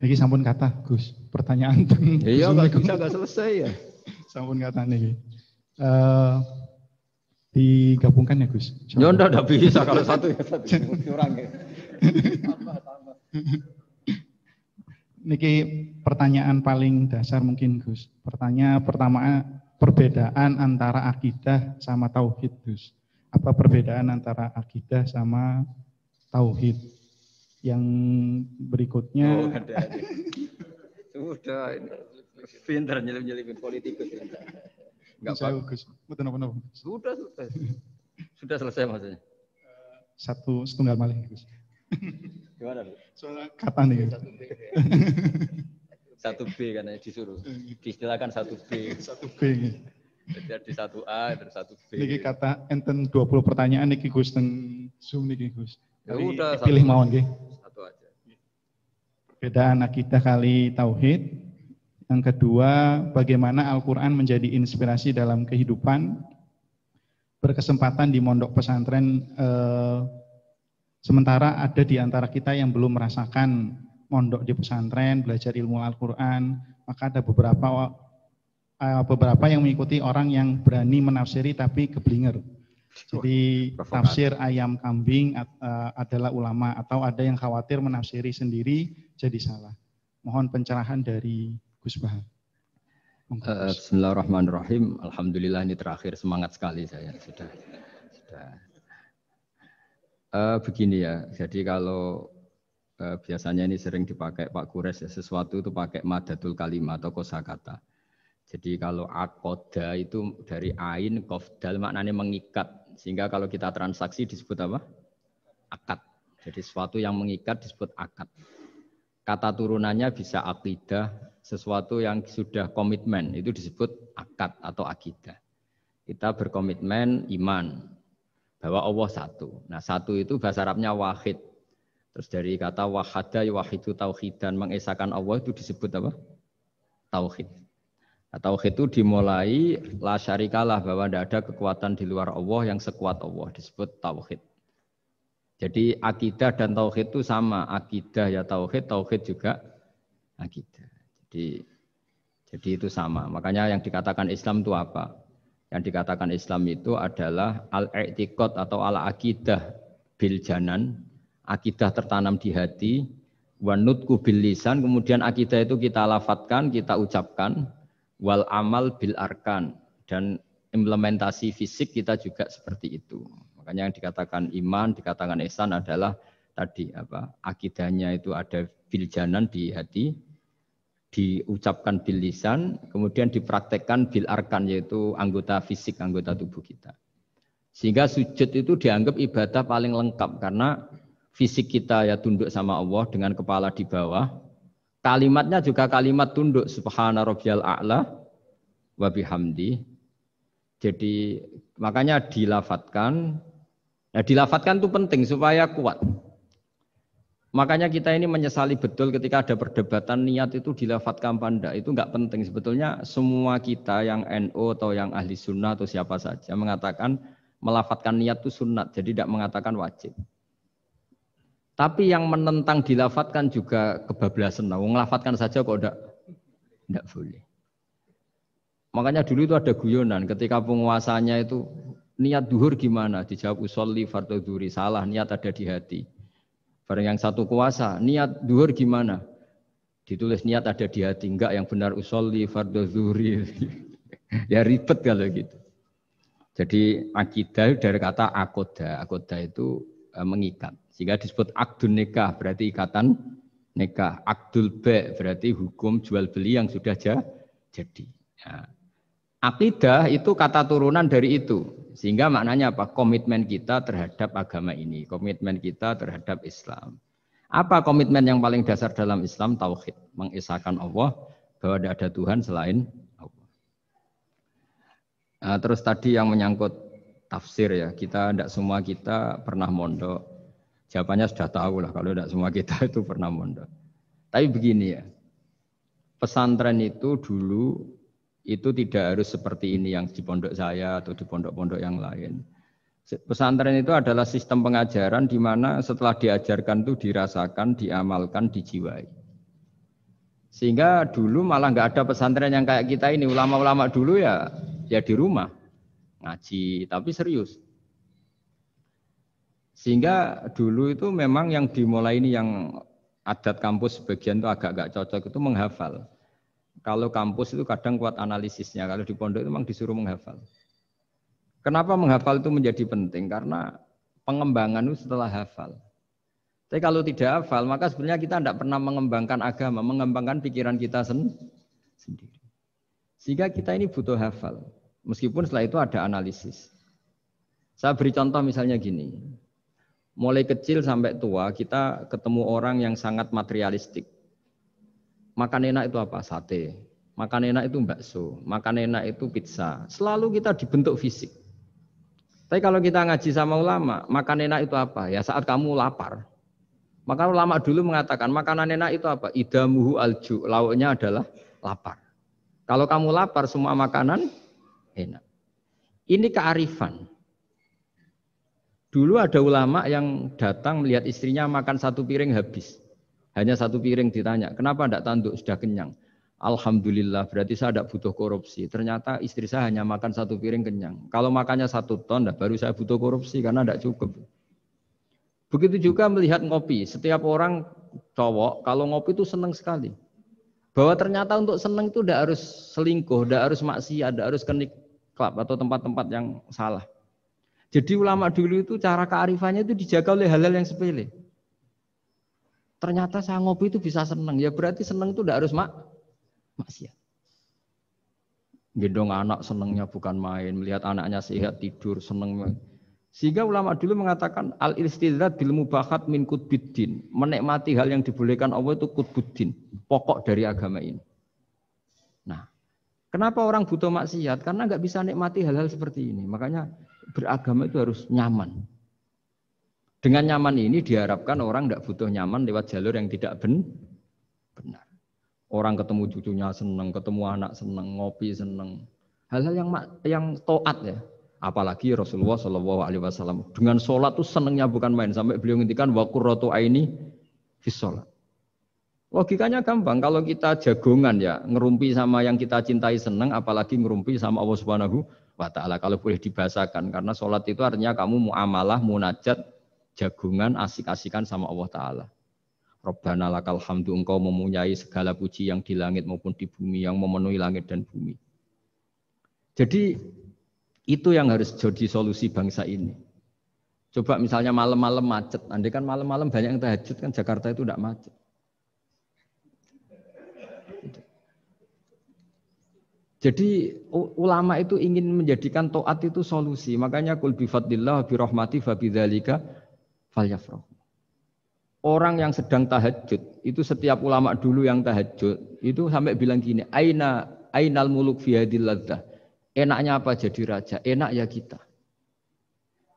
ini sampun kata Gus. Pertanyaan iya nggak selesai ya. Sampun kata nih. Digabungkan ya Gus. Ya enggak bisa kalau satu ya satu kurang ya. Niki pertanyaan paling dasar mungkin Gus. Pertanyaan pertama, perbedaan antara akidah sama tauhid Gus. Apa perbedaan antara akidah sama tauhid? Yang berikutnya. Oh, ada. Sudah ini. Pintar nyelip-nyelipin politikus. Enggak apa-apa. Gus. Betul. Sudah selesai maksudnya. Satu setunggal malih Gus. Gimana Bu? Soalnya kata nih. 1B karena disuruh. Diistilahkan 1B. 1B. Jadi ada 1A dan 1B. Niki kata enten 20 pertanyaan niki Gus teng Zoom niki Gus. Ya udah pilih mawon nggih. Satu aja. Perbedaan akidah kali tauhid. Yang kedua, bagaimana Al-Qur'an menjadi inspirasi dalam kehidupan. Berkesempatan di mondok pesantren sementara ada di antara kita yang belum merasakan mondok di pesantren, belajar ilmu Al-Quran, maka ada beberapa yang mengikuti orang yang berani menafsiri tapi keblinger. Jadi tafsir ayam kambing adalah ulama, atau ada yang khawatir menafsiri sendiri jadi salah. Mohon pencerahan dari Gus Bahar. Bismillahirrahmanirrahim. Alhamdulillah ini terakhir, semangat sekali saya sudah. Begini ya, jadi kalau biasanya ini sering dipakai Pak Kures ya, sesuatu itu pakai madatul kalimah atau kosakata. Jadi kalau akoda itu dari ain, qaf, dal maknanya mengikat. Sehingga kalau kita transaksi disebut apa? Akad. Jadi sesuatu yang mengikat disebut akad. Kata turunannya bisa akidah, sesuatu yang sudah komitmen itu disebut akad atau akidah. Kita berkomitmen iman bahwa Allah satu. Nah satu itu bahasa Arabnya wahid. Terus dari kata wahada wahidu tauhidan, mengesahkan Allah itu disebut apa? Tauhid. Nah, tauhid itu dimulai la syarikalah, bahwa tidak ada kekuatan di luar Allah yang sekuat Allah, disebut tauhid. Jadi akidah dan tauhid itu sama, akidah ya tauhid, tauhid juga akidah. Jadi itu sama. Makanya yang dikatakan Islam itu apa? Yang dikatakan Islam itu adalah al-i'tiqad atau al-aqidah bil janan, akidah tertanam di hati, wa nutqu bil lisan, kemudian akidah itu kita lafadzkan, kita ucapkan, wal amal bil arkan, dan implementasi fisik kita juga seperti itu. Makanya yang dikatakan iman, dikatakan ihsan adalah tadi apa? Akidahnya itu ada bil janan di hati, diucapkan bil lisan, kemudian dipraktekkan bil arkan, yaitu anggota fisik, anggota tubuh kita. Sehingga sujud itu dianggap ibadah paling lengkap karena fisik kita ya tunduk sama Allah dengan kepala di bawah. Kalimatnya juga kalimat tunduk, subhana rabbiyal a'la wa bihamdi. Jadi makanya dilafatkan. Nah, dilafatkan itu penting supaya kuat. Makanya kita ini menyesali betul ketika ada perdebatan niat itu dilafatkan apa enggak. Itu enggak penting. Sebetulnya semua kita yang NU atau yang ahli sunnah atau siapa saja mengatakan melafatkan niat itu sunat. Jadi tidak mengatakan wajib. Tapi yang menentang dilafatkan juga kebablasan. Nah, melafatkan saja kok enggak boleh. Makanya dulu itu ada guyonan ketika penguasanya itu niat duhur gimana? Dijawab usolli fardhu dhuhri, salah, niat ada di hati. Barang yang satu kuasa, niat duhur gimana? Ditulis niat ada di hati, enggak, yang benar usolli fardhu dhuhri. Ya ribet kalau gitu. Jadi akidah dari kata akoda. Akoda itu mengikat. Sehingga disebut akdun nikah, berarti ikatan nikah. Akdul ba' berarti hukum jual beli yang sudah jadi. Ya. Akidah itu kata turunan dari itu. Sehingga maknanya apa? Komitmen kita terhadap agama ini. Komitmen kita terhadap Islam. Apa komitmen yang paling dasar dalam Islam? Tauhid. Mengesahkan Allah bahwa tidak ada Tuhan selain Allah. Nah, terus tadi yang menyangkut tafsir ya. Tidak semua kita pernah mondok. Jawabannya sudah tahu lah kalau tidak semua kita itu pernah mondok. Tapi begini ya. Pesantren itu dulu itu tidak harus seperti ini yang di pondok saya atau di pondok-pondok yang lain. Pesantren itu adalah sistem pengajaran di mana setelah diajarkan itu dirasakan, diamalkan, dijiwai. Sehingga dulu malah nggak ada pesantren yang kayak kita ini. Ulama-ulama dulu ya di rumah ngaji, tapi serius. Sehingga dulu itu memang yang dimulai ini yang adat kampus sebagian itu agak-agak cocok itu menghafal. Kalau kampus itu kadang kuat analisisnya, kalau di pondok itu memang disuruh menghafal. Kenapa menghafal itu menjadi penting? Karena pengembangan itu setelah hafal. Tapi kalau tidak hafal, maka sebenarnya kita tidak pernah mengembangkan agama, mengembangkan pikiran kita sendiri. Sehingga kita ini butuh hafal, meskipun setelah itu ada analisis. Saya beri contoh misalnya gini, mulai kecil sampai tua kita ketemu orang yang sangat materialistik. Makan enak itu apa? Sate. Makan enak itu bakso. Makan enak itu pizza. Selalu kita dibentuk fisik. Tapi kalau kita ngaji sama ulama, makan enak itu apa? Ya saat kamu lapar. Maka ulama dulu mengatakan makanan enak itu apa? Idamuhu alju. Lauknya adalah lapar. Kalau kamu lapar, semua makanan enak. Ini kearifan. Dulu ada ulama yang datang melihat istrinya makan satu piring habis. Hanya satu piring ditanya, kenapa tidak tanduk, sudah kenyang? Alhamdulillah, berarti saya tidak butuh korupsi. Ternyata istri saya hanya makan satu piring kenyang. Kalau makannya 1 ton, baru saya butuh korupsi karena tidak cukup. Begitu juga melihat ngopi. Setiap orang cowok, kalau ngopi itu senang sekali. Bahwa ternyata untuk senang itu tidak harus selingkuh, tidak harus maksiat, tidak harus ke klub atau tempat-tempat yang salah. Jadi ulama dulu itu cara kearifannya itu dijaga oleh hal-hal yang sepele. Ternyata saya ngopi itu bisa senang. Ya berarti senang itu tidak harus maksiat. Gendong anak senengnya bukan main, melihat anaknya sehat tidur seneng. Sehingga ulama dulu mengatakan al-istidzat bil mubahat min qutbiddin. Menikmati hal yang dibolehkan Allah itu qutbuddin, pokok dari agama ini. Nah, kenapa orang butuh maksiat? Karena nggak bisa nikmati hal-hal seperti ini. Makanya beragama itu harus nyaman. Dengan nyaman ini diharapkan orang tidak butuh nyaman lewat jalur yang tidak benar. Orang ketemu cucunya seneng, ketemu anak seneng, ngopi seneng. Hal-hal yang taat ya. Apalagi Rasulullah Shallallahu Alaihi Wasallam dengan sholat tuh senengnya bukan main, sampai beliau ngintikan wa qurratu aini fis sholat. Logikanya gampang, kalau kita jagongan ya ngerumpi sama yang kita cintai seneng, apalagi ngerumpi sama Allah Subhanahu wa Ta'ala. Kalau boleh dibahasakan, karena sholat itu artinya kamu muamalah, munajat, jagongan, asik-asikan sama Allah Ta'ala. Rabbana lakal hamdu, engkau mempunyai segala puji yang di langit maupun di bumi, yang memenuhi langit dan bumi. Jadi itu yang harus jadi solusi bangsa ini. Coba misalnya malam-malam macet, andai kan malam-malam banyak yang tahajud kan Jakarta itu tidak macet. Jadi ulama itu ingin menjadikan taat itu solusi. Makanya kul bi fadlillah bi rahmati fa bidzalika falyafrahu. Orang yang sedang tahajud itu setiap ulama dulu yang tahajud itu sampai bilang gini, ainal muluk fi hadil ladzah. Enaknya apa jadi raja? Enak ya kita.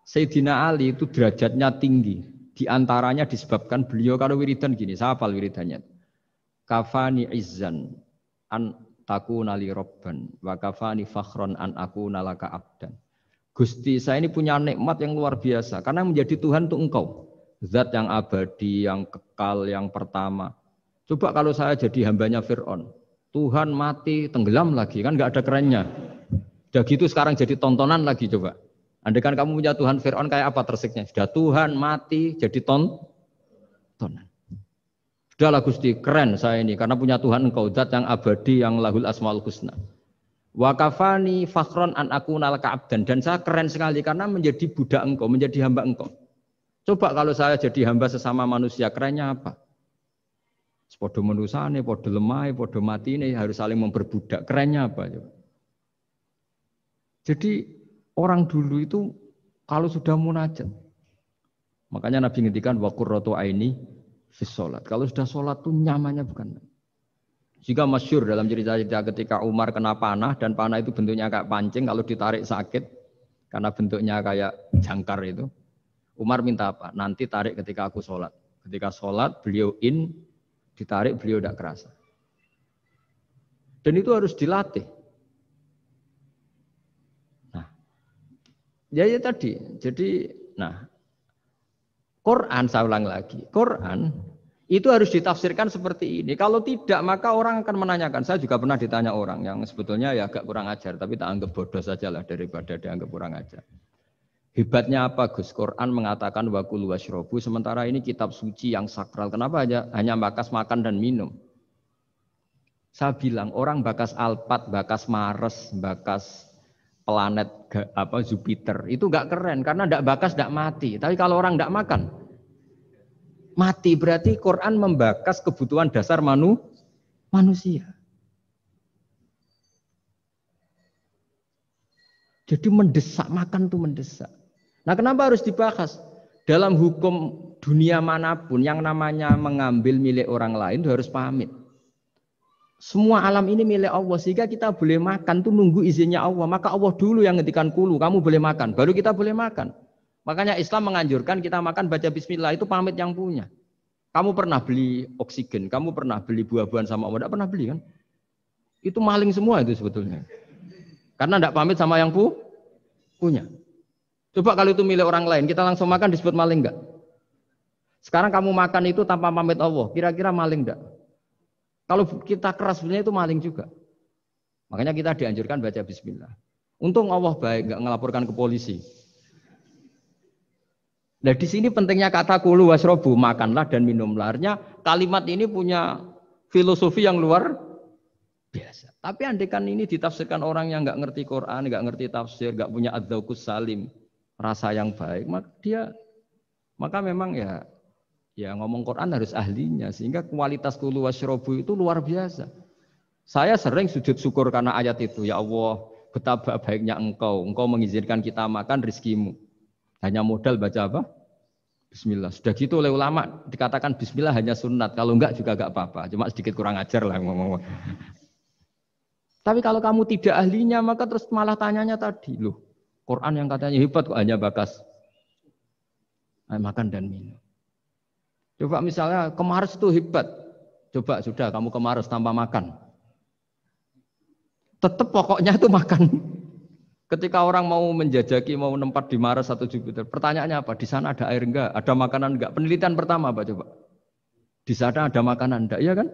Sayyidina Ali itu derajatnya tinggi. Di antaranya disebabkan beliau kalau wiridan gini, saya hafal wiridannya. Kafani izzan an takuna li robban wa kafani fakhron an akuna laka abdan. Gusti, saya ini punya nikmat yang luar biasa karena menjadi Tuhan untuk engkau. Zat yang abadi, yang kekal, yang pertama. Coba kalau saya jadi hambanya Fir'aun. Tuhan mati, tenggelam lagi, kan nggak ada kerennya. Udah gitu sekarang jadi tontonan lagi coba. Andai kan kamu punya Tuhan Fir'aun kayak apa tersiknya? Sudah Tuhan mati jadi tontonan. Sudahlah Gusti, keren saya ini karena punya Tuhan engkau, zat yang abadi, yang lahul asmaul husna. Wa kafani fakhron an akuna laka abdan, dan saya keren sekali karena menjadi budak engkau, menjadi hamba engkau. Coba kalau saya jadi hamba sesama manusia, kerennya apa? Podo menusane, podo lemah, podo mati ini harus saling memperbudak. Kerennya apa? Coba? Jadi orang dulu itu kalau sudah munajat, makanya Nabi ngendikan wa qurratu aini fis sholat. Kalau sudah sholat tuh nyamannya bukan. Jika masyhur dalam cerita-cerita ketika Umar kena panah dan panah itu bentuknya kayak pancing, kalau ditarik sakit karena bentuknya kayak jangkar itu. Umar minta apa? Nanti tarik ketika aku sholat. Ketika sholat beliau ditarik beliau tidak kerasa. Dan itu harus dilatih. Ya tadi, jadi, Quran saya ulang lagi, Quran itu harus ditafsirkan seperti ini. Kalau tidak, maka orang akan menanyakan. Saya juga pernah ditanya orang yang sebetulnya ya agak kurang ajar, tapi tak anggap bodoh saja lah daripada dianggap kurang ajar. Hebatnya apa Gus? Quran mengatakan wa kulu washrobu, sementara ini kitab suci yang sakral. Kenapa hanya bakas makan dan minum? Saya bilang orang bakas Alphard, bakas Mars, bakas planet Jupiter itu enggak keren karena enggak bakas enggak mati. Tapi kalau orang enggak makan mati, berarti Quran membakas kebutuhan dasar manusia. Jadi mendesak, makan tuh mendesak. Nah, kenapa harus dibahas? Dalam hukum dunia manapun yang namanya mengambil milik orang lain itu harus pamit. Semua alam ini milik Allah, sehingga kita boleh makan tuh nunggu izinnya Allah. Maka Allah dulu yang ngendikan kulu, kamu boleh makan, baru kita boleh makan. Makanya Islam menganjurkan kita makan baca bismillah, itu pamit yang punya. Kamu pernah beli oksigen, kamu pernah beli buah-buahan sama Allah, tidak pernah beli kan? Itu maling semua itu sebetulnya. Karena tidak pamit sama yang punya. Coba kalau itu milik orang lain, kita langsung makan disebut maling enggak? Sekarang kamu makan itu tanpa pamit Allah, kira-kira maling enggak? Kalau kita keras sebenarnya itu maling juga. Makanya kita dianjurkan baca bismillah. Untung Allah baik, enggak ngelaporkan ke polisi. Nah di sini pentingnya kata kulu wasrobu, makanlah dan minumlah. Artinya kalimat ini punya filosofi yang luar biasa. Tapi andekan ini ditafsirkan orang yang enggak ngerti Quran, enggak ngerti tafsir, enggak punya adzauqus salim, rasa yang baik, maka memang ya ngomong Quran harus ahlinya, sehingga kualitas kulu wasrobu itu luar biasa. Saya sering sujud syukur karena ayat itu. Ya Allah, betapa baiknya engkau mengizinkan kita makan rezekimu. Hanya modal baca apa? Bismillah. Sudah gitu oleh ulama dikatakan Bismillah hanya sunat. Kalau enggak juga enggak apa-apa. Cuma sedikit kurang ajar lah ngomong. Tapi kalau kamu tidak ahlinya maka terus malah tanyanya tadi. Loh, Quran yang katanya hebat kok hanya bakas makan dan minum. Coba misalnya kemarin itu hebat. Coba sudah kamu kemarin tanpa makan. Tetap pokoknya itu makan. Ketika orang mau menjajaki, mau nempat di Mars atau Jupiter, pertanyaannya apa? Di sana ada air enggak? Ada makanan enggak? Penelitian pertama apa coba? Di sana ada makanan enggak? Iya kan?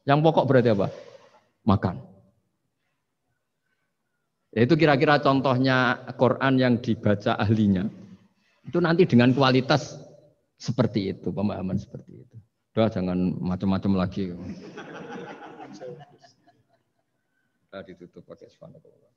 Yang pokok berarti apa? Makan. Ya, itu kira-kira contohnya Quran yang dibaca ahlinya. Itu nanti dengan kualitas seperti itu, pemahaman seperti itu. Udah jangan macam-macam lagi. Kita ditutup pakai subhanallah.